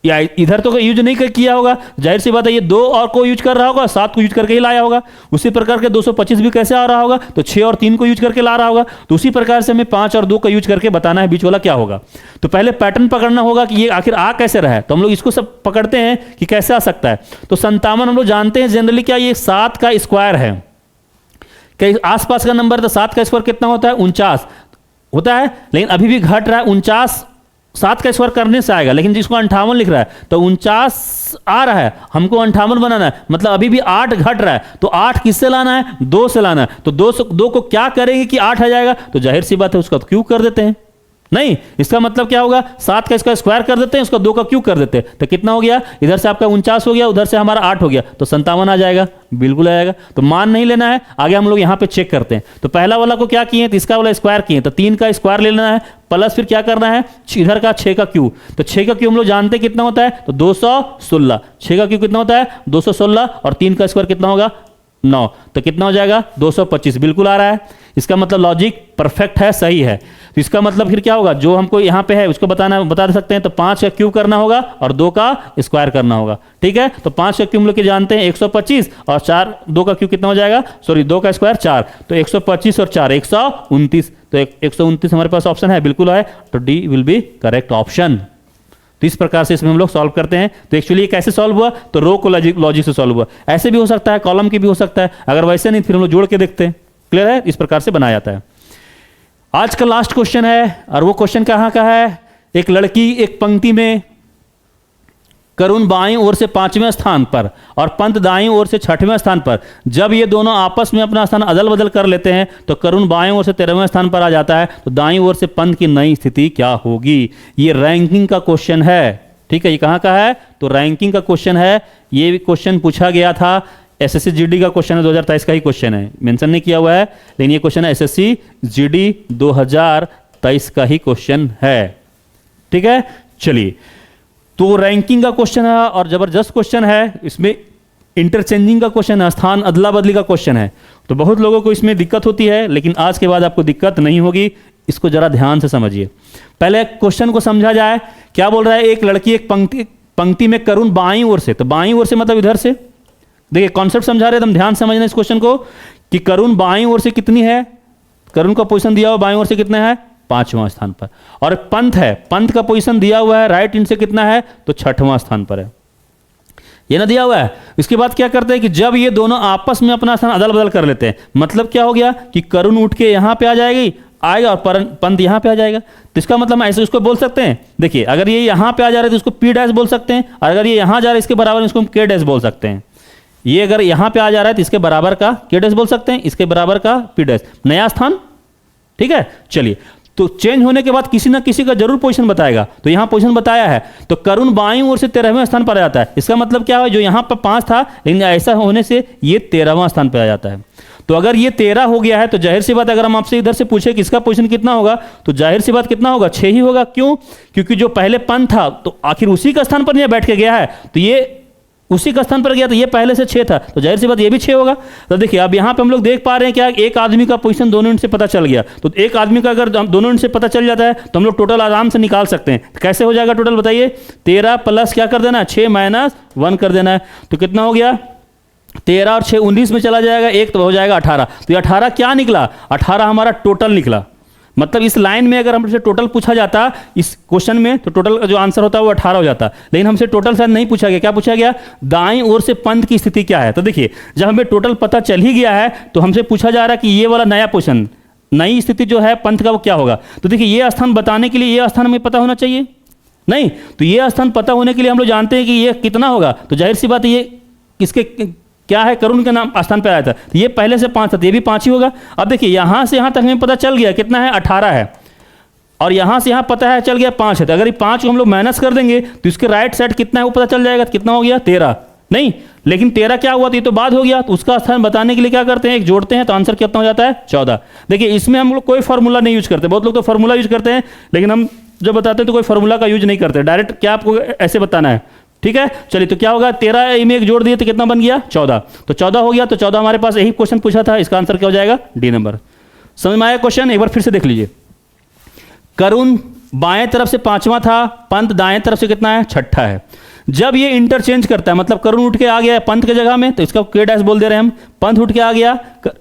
या इधर तो यूज नहीं किया होगा, जाहिर सी बात है ये 2 और को यूज कर रहा होगा, 7 को यूज करके ही लाया होगा। उसी प्रकार के 225 भी कैसे आ रहा होगा, तो 6 और 3 को यूज करके ला रहा होगा। तो उसी प्रकार से हमें 5 और 2 का यूज करके बताना है बीच वाला क्या होगा। तो पहले पैटर्न पकड़ना होगा कि ये आखिर आ कैसे रहा है, तो हम लोग इसको सब पकड़ते हैं कि कैसे आ सकता है। तो 57 हम लोग जानते हैं जनरली क्या, ये 7 का स्क्वायर है, क्या आसपास का नंबर, तो 7 का स्क्वायर कितना होता है, 49 होता है। लेकिन अभी भी घट रहा है, 49 7 का स्क्वायर करने से आएगा, लेकिन जिसको 58 लिख रहा है तो 49 आ रहा है, हमको 58 बनाना है, मतलब अभी भी 8 घट रहा है। तो 8 किससे लाना है, 2 से लाना है। तो 2 को क्या करेंगे कि 8 आ जाएगा, तो जाहिर सी बात है उसका क्यूब कर देते हैं। नहीं, इसका मतलब क्या होगा, 7 का इसका स्क्वायर कर देते हैं, उसका 2 का क्यूब कर देते हैं। तो कितना हो गया, इधर से आपका 49 हो गया, उधर से हमारा 8 हो गया, तो 57 आ जाएगा, बिल्कुल आएगा। तो मान नहीं लेना है, आगे हम लोग यहाँ पे चेक करते हैं। तो पहला वाला को क्या किए, तो इसका वाला स्क्वायर किए, तो 3 का स्क्वायर ले लेना है, प्लस फिर क्या करना है, इधर का 6 का क्यूब। तो 6 का क्यूब हम लोग जानते हैं कितना होता है, तो 216। 6 का क्यूब कितना होता है, 216, और 3 का स्क्वायर कितना होगा, 9। तो कितना हो जाएगा, 225, बिल्कुल आ रहा है। इसका मतलब लॉजिक परफेक्ट है, सही है। तो इसका मतलब फिर क्या होगा, जो हमको यहाँ पे है उसको बता सकते हैं। तो 5 का क्यूब करना होगा और 2 का स्क्वायर करना होगा, ठीक है। तो 5 का क्यूब हम लोग के जानते हैं 125 और 4 2 का क्यूब कितना हो जाएगा, सॉरी 2 का स्क्वायर 4, तो 125 और 4 129। तो 129 हमारे पास ऑप्शन है, बिल्कुल है। तो D will be correct option. तो इस प्रकार से इसमें हम लोग सॉल्व करते हैं। तो एक्चुअली ये कैसे सॉल्व हुआ, तो रो को लॉजिक से सॉल्व हुआ। ऐसे भी हो सकता है, कॉलम की भी हो सकता है, अगर वैसे नहीं फिर हम लोग जोड़ के देखते हैं। क्लियर है, इस प्रकार से बनाया जाता है। आज का लास्ट क्वेश्चन है, और वो क्वेश्चन कहाँ का है, एक लड़की एक पंक्ति में करुण बाईं ओर से 5वें स्थान पर और पंत दाईं ओर से 6वें स्थान पर। जब ये दोनों आपस में अपना स्थान अदल बदल कर लेते हैं तो करुण बाईं ओर से 13वें स्थान पर आ जाता है। तो दाईं ओर से पंत की नई स्थिति क्या होगी। ये रैंकिंग का क्वेश्चन है, ठीक है। ये कहाँ का है, तो रैंकिंग का क्वेश्चन है। ये क्वेश्चन पूछा गया था, एसएससी जीडी का क्वेश्चन है, 2023 का ही क्वेश्चन है, मेंशन नहीं किया हुआ है, लेकिन ये क्वेश्चन है एसएससी जीडी 2023 का ही क्वेश्चन है, ठीक है। चलिए, तो रैंकिंग का क्वेश्चन है और जबरदस्त क्वेश्चन है। इसमें इंटरचेंजिंग का क्वेश्चन है, स्थान अदला बदली का क्वेश्चन है। तो बहुत लोगों को इसमें दिक्कत होती है, लेकिन आज के बाद आपको दिक्कत नहीं होगी। इसको जरा ध्यान से समझिए। पहले क्वेश्चन को समझा जाए। क्या बोल रहा है, एक लड़की एक पंक्ति में करुण बाईं ओर से, तो बाईं ओर से मतलब इधर से। देखिए कॉन्सेप्ट समझा रहे, एकदम ध्यान समझना इस क्वेश्चन को, कि करुण बाईं ओर से कितनी है, करुण का पोजीशन दिया हुआ बाईं ओर से कितना है, 5वां स्थान पर। और पंत है, पंत का पोजीशन दिया हुआ है राइट हैंड से कितना है, तो 6वां स्थान पर है, ये ना दिया हुआ है। इसके बाद क्या करते हैं कि जब ये दोनों आपस में अपना स्थान अदल बदल कर लेते हैं, मतलब क्या हो गया कि करुण उठ के यहां पे आ जाएगी, आएगा, और पंत यहां पे आ जाएगा। तो इसका मतलब हम ऐसे उसको बोल सकते हैं, देखिए अगर ये यहां पे आ जा रहे तो इसको पी डैश बोल सकते हैं, और अगर ये यहां जा रहा है इसके बराबर इसको हम के डैश बोल सकते हैं। ये अगर यहां पे आ जा रहा है तो इसके बराबर का के डैश बोल सकते हैं, इसके बराबर का पी डैश, नया स्थान, ठीक है। चलिए, तो चेंज होने के बाद किसी ना किसी का जरूर पोजीशन बताएगा। तो यहां पोजीशन बताया है, तो करुण बाईं ओर से 13वें स्थान पर आ जाता है। इसका मतलब क्या है, जो यहां पर 5 था, लेकिन ऐसा होने से ये 13वां स्थान पर आ जाता है। तो अगर ये 13 हो गया है तो जाहिर सी बात, अगर हम आपसे इधर से पूछे कि इसका पोजीशन कितना होगा, तो जाहिर सी बात कितना होगा, 6 ही होगा। क्यों, क्योंकि जो पहले पंत था तो आखिर उसी का स्थान पर नहीं बैठ के गया है, तो ये उसी का स्थान पर गया, तो ये पहले से 6 था, तो जाहिर सी बात ये भी 6 होगा। तो देखिए अब यहाँ पे हम लोग देख पा रहे हैं क्या, एक आदमी का पोजीशन दोनों एंड से पता चल गया। तो एक आदमी का अगर दोनों एंड से पता चल जाता है तो हम लोग टोटल आराम से निकाल सकते हैं। कैसे हो जाएगा टोटल बताइए, 13 प्लस क्या कर देना है, 6 माइनस 1 कर देना है। तो कितना हो गया, 13 और 6 19 में चला जाएगा, एक तो हो जाएगा 18। तो ये 18 क्या निकला, 18 हमारा टोटल निकला। मतलब इस लाइन में अगर हमसे टोटल पूछा जाता इस क्वेश्चन में, तो टोटल जो आंसर होता है वो 18 हो जाता। लेकिन हमसे टोटल शायद नहीं पूछा गया। क्या पूछा गया, दाईं ओर से पंत की स्थिति क्या है। तो देखिए जब हमें टोटल पता चल ही गया है तो हमसे पूछा जा रहा है कि ये वाला नया पोजीशन, नई स्थिति जो है पंत का वो क्या होगा। तो देखिए ये स्थान बताने के लिए ये स्थान हमें पता होना चाहिए, नहीं तो ये स्थान पता होने के लिए हम लोग जानते हैं कि ये कितना होगा। तो जाहिर सी बात ये किसके क्या है, करुण के नाम स्थान पे आया था, तो ये पहले से 5 था, तो ये भी 5 ही होगा। अब देखिए यहां से यहां तक हमें पता चल गया कितना है, 18 है, और यहां से यहां पता है चल गया 5 है। तो अगर ये 5 को हम लोग माइनस कर देंगे तो इसके राइट साइड कितना है वो पता चल जाएगा। तो कितना हो गया, 13 नहीं, लेकिन 13 क्या हुआ, तो ये तो बाद हो गया। तो उसका स्थान बताने के लिए क्या करते हैं, एक जोड़ते हैं, तो आंसर कितना हो जाता है, 14। देखिए इसमें हम लोग कोई फॉर्मूला नहीं यूज करते, बहुत लोग तो फॉर्मूला यूज करते हैं, लेकिन हम जब बताते हैं तो कोई फॉर्मूला का यूज नहीं करते, डायरेक्ट क्या आपको ऐसे बताना है, ठीक है। चलिए तो क्या होगा, 13 में एक जोड़ दिए तो कितना बन गया, 14। तो 14 हो गया। तो 14 हमारे पास यही क्वेश्चन पूछा था, इसका आंसर क्या हो जाएगा, डी नंबर। समझ में आया क्वेश्चन, एक बार फिर से देख लीजिए। करुण बाएं तरफ से 5वां था, पंत दाएं तरफ से कितना है, 6ठा है। जब ये इंटरचेंज करता है, मतलब करुण उठ के आ गया है पंत के जगह में, तो इसका के डैश बोल दे रहे हैं हम। पंत उठ के आ गया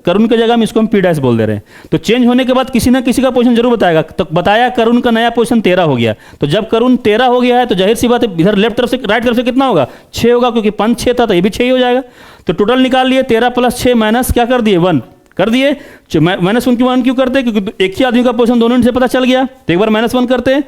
करुण के जगह में, इसको हम पी डैश बोल दे रहे हैं। तो चेंज होने के बाद किसी ना किसी का पोजीशन जरूर बताएगा। तो बताया करुण का नया पोजीशन 13 हो गया। तो जब करुण 13 हो गया है तो जाहिर सी बात है इधर लेफ्ट तरफ से राइट तरफ से कितना होगा, 6 होगा, क्योंकि पंत 6 था तो ये भी 6 ही हो जाएगा। तो टोटल निकाल लिए, 13 प्लस 6 माइनस क्या कर दिए, 1 कर दिए। माइनस 1 क्यों करते हैं, क्योंकि एक ही आदमी का पोजीशन दोनों से पता चल गया, तो एक बार -1 करते हैं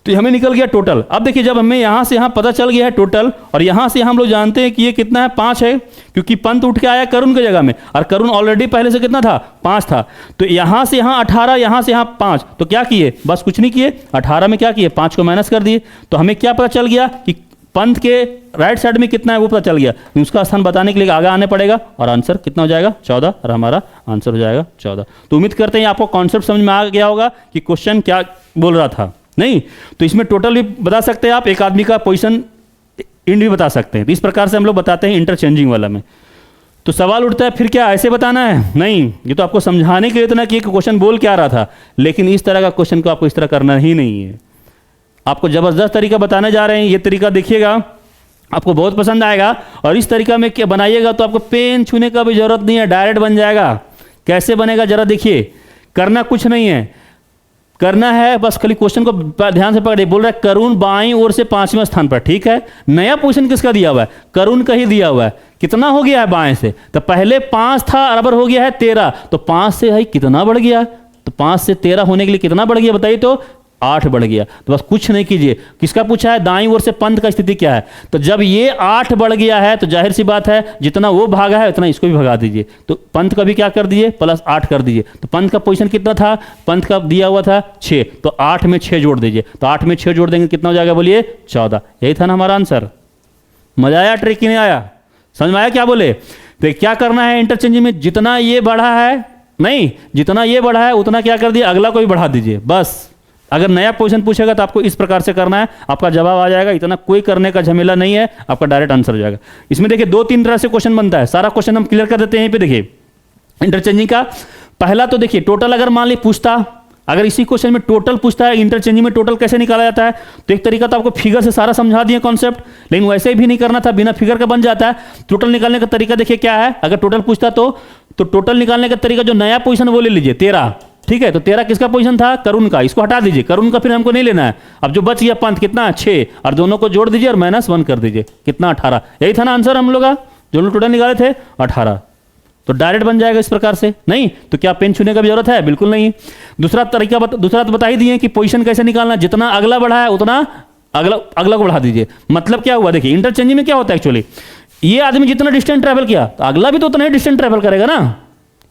तो हमें निकल गया टोटल। अब देखिए जब हमें यहां से यहां पता चल गया है टोटल, और यहां से हम लोग जानते हैं कि ये कितना है, 5 है, क्योंकि पंत उठ के आया करुण की जगह में, और करुण ऑलरेडी पहले से कितना था, 5 था। तो यहां से यहां 18, यहां से यहां 5, तो क्या किए, बस कुछ नहीं किए, 18 में क्या किए, 5 को माइनस कर दिए। तो हमें क्या पता चल गया कि पंत के राइट साइड में कितना है वो पता चल गया। उसका स्थान बताने के लिए आगे आने पड़ेगा, और आंसर कितना हो जाएगा, 14, और हमारा आंसर हो जाएगा 14। तो उम्मीद करते हैं आपको कॉन्सेप्ट समझ में आ गया होगा कि क्वेश्चन क्या बोल रहा था। नहीं तो इसमें टोटल भी बता सकते हैं आप, एक आदमी का पोजीशन इंड भी बता सकते हैं। तो इस प्रकार से हम लोग बताते हैं इंटरचेंजिंग वाला में। तो सवाल उठता है फिर क्या ऐसे बताना है? नहीं, ये तो आपको समझाने के लिए इतना कि क्वेश्चन बोल क्या रहा था, लेकिन इस तरह का क्वेश्चन को आपको इस तरह करना ही नहीं है। आपको ज़बरदस्त तरीका बताने जा रहे हैं, ये तरीका देखिएगा, आपको बहुत पसंद आएगा। और इस तरीका में क्या बनाइएगा तो आपको पेन छूने का भी जरूरत नहीं है, डायरेक्ट बन जाएगा। कैसे बनेगा जरा देखिए, करना कुछ नहीं है, करना है बस खाली क्वेश्चन को ध्यान से पकड़िए। बोल रहा है करुण बाईं ओर से 5वें स्थान पर, ठीक है। नया पोजीशन किसका दिया हुआ है? करुण का ही दिया हुआ है। कितना हो गया है बाएं से? तो पहले 5 था, बराबर हो गया है 13। तो 5 से है कितना बढ़ गया? तो 5 से 13 होने के लिए कितना बढ़ गया बताइए? तो 8 बढ़ गया। तो बस कुछ नहीं कीजिए। किसका पूछा है? दाईं ओर से पंथ का स्थिति क्या है। तो जब ये 8 बढ़ गया है तो जाहिर सी बात है जितना वो भागा है उतना इसको भी भगा दीजिए। तो पंथ का भी क्या कर दीजिए? +8 कर दीजिए। तो पंथ का पोजीशन कितना था? पंथ का दिया हुआ था 6, तो 8 में 6 जोड़ दीजिए। तो 8 में 6 जोड़ देंगे कितना हो जाएगा बोलिए? 14। यही था ना हमारा आंसर। मजा आया ट्रिक की नहीं आया? समझ में आया क्या बोले? तो क्या करना है इंटरचेंज में, जितना ये बढ़ा है, नहीं जितना ये बढ़ा है उतना क्या कर दिए? अगला को भी बढ़ा दीजिए बस। अगर नया पोजीशन पूछेगा तो आपको इस प्रकार से करना है, आपका जवाब आ जाएगा। इतना कोई करने का झमेला नहीं है, आपका डायरेक्ट आंसर हो जाएगा। इसमें देखिए 2-3 तरह से क्वेश्चन बनता है, सारा क्वेश्चन हम क्लियर कर देते हैं। यहीं पे देखिए इंटरचेंजिंग का पहला तो देखिए टोटल अगर मान ली पूछता, अगर इसी क्वेश्चन में टोटल पूछता है इंटरचेंजिंग में टोटल कैसे निकाला जाता है, तो एक तरीका तो आपको फिगर से सारा समझा दिए कॉन्सेप्ट, लेकिन वैसे भी नहीं करना था, बिना फिगर का बन जाता है। टोटल निकालने का तरीका देखिए क्या है। अगर टोटल पूछता तो टोटल निकालने का तरीका जो नया पोजीशन वो ले लीजिए 13, ठीक है। तो 13 किसका पोजीशन था? करुण का। इसको हटा दीजिए, करुण का फिर हमको नहीं लेना है। अब जो बच गया पंथ कितना? 6, और दोनों को जोड़ दीजिए और -1 कर दीजिए, कितना? 18। यही था ना आंसर हम लोग का, जो लोग टोटल निकाले थे 18। तो डायरेक्ट बन जाएगा इस प्रकार से। नहीं तो क्या पेन छूने का भी जरूरत है? बिल्कुल नहीं। दूसरा तो बता ही दिए कि पोजीशन कैसे निकालना, जितना अगला बढ़ा है उतना अगला को बढ़ा दीजिए। मतलब क्या हुआ देखिए, इंटरचेंजिंग में क्या होता है एक्चुअली, ये आदमी जितना डिस्टेंस ट्रैवल किया तो अगला भी तो उतना ही डिस्टेंस ट्रैवल करेगा ना।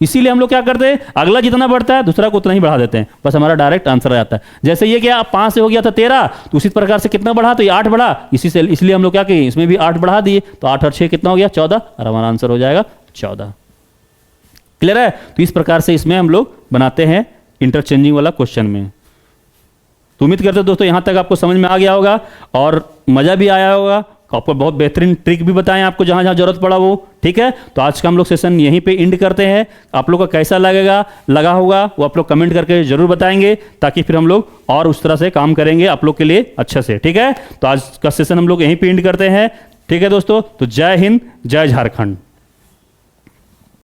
इसीलिए हम लोग क्या करते हैं, अगला जितना बढ़ता है दूसरा को उतना ही बढ़ा देते हैं, बस हमारा डायरेक्ट आंसर आ जाता है। जैसे ये क्या 5 से हो गया था 13, तो उसी प्रकार से कितना बढ़ा? तो ये 8 बढ़ा। इसलिए हम लोग क्या किए, इसमें भी 8 बढ़ा दिए। तो 8 और 6 कितना हो गया? 14, और हमारा आंसर हो जाएगा 14। क्लियर है? तो इस प्रकार से इसमें हम लोग बनाते हैं इंटरचेंजिंग वाला क्वेश्चन में। तो उम्मीद करते हैं दोस्तों यहाँ तक आपको समझ में आ गया होगा और मजा भी आया होगा। आपको बहुत बेहतरीन ट्रिक भी बताएं आपको जहां जहां जरूरत पड़ा वो, ठीक है। तो आज का हम लोग सेशन यहीं पे एंड करते हैं। आप लोग का कैसा लगा होगा वो आप लोग कमेंट करके जरूर बताएंगे, ताकि फिर हम लोग और उस तरह से काम करेंगे आप लोग के लिए अच्छे से, ठीक है। तो आज का सेशन हम लोग यहीं पे एंड करते हैं, ठीक है दोस्तों। तो जय हिंद, जय झारखंड।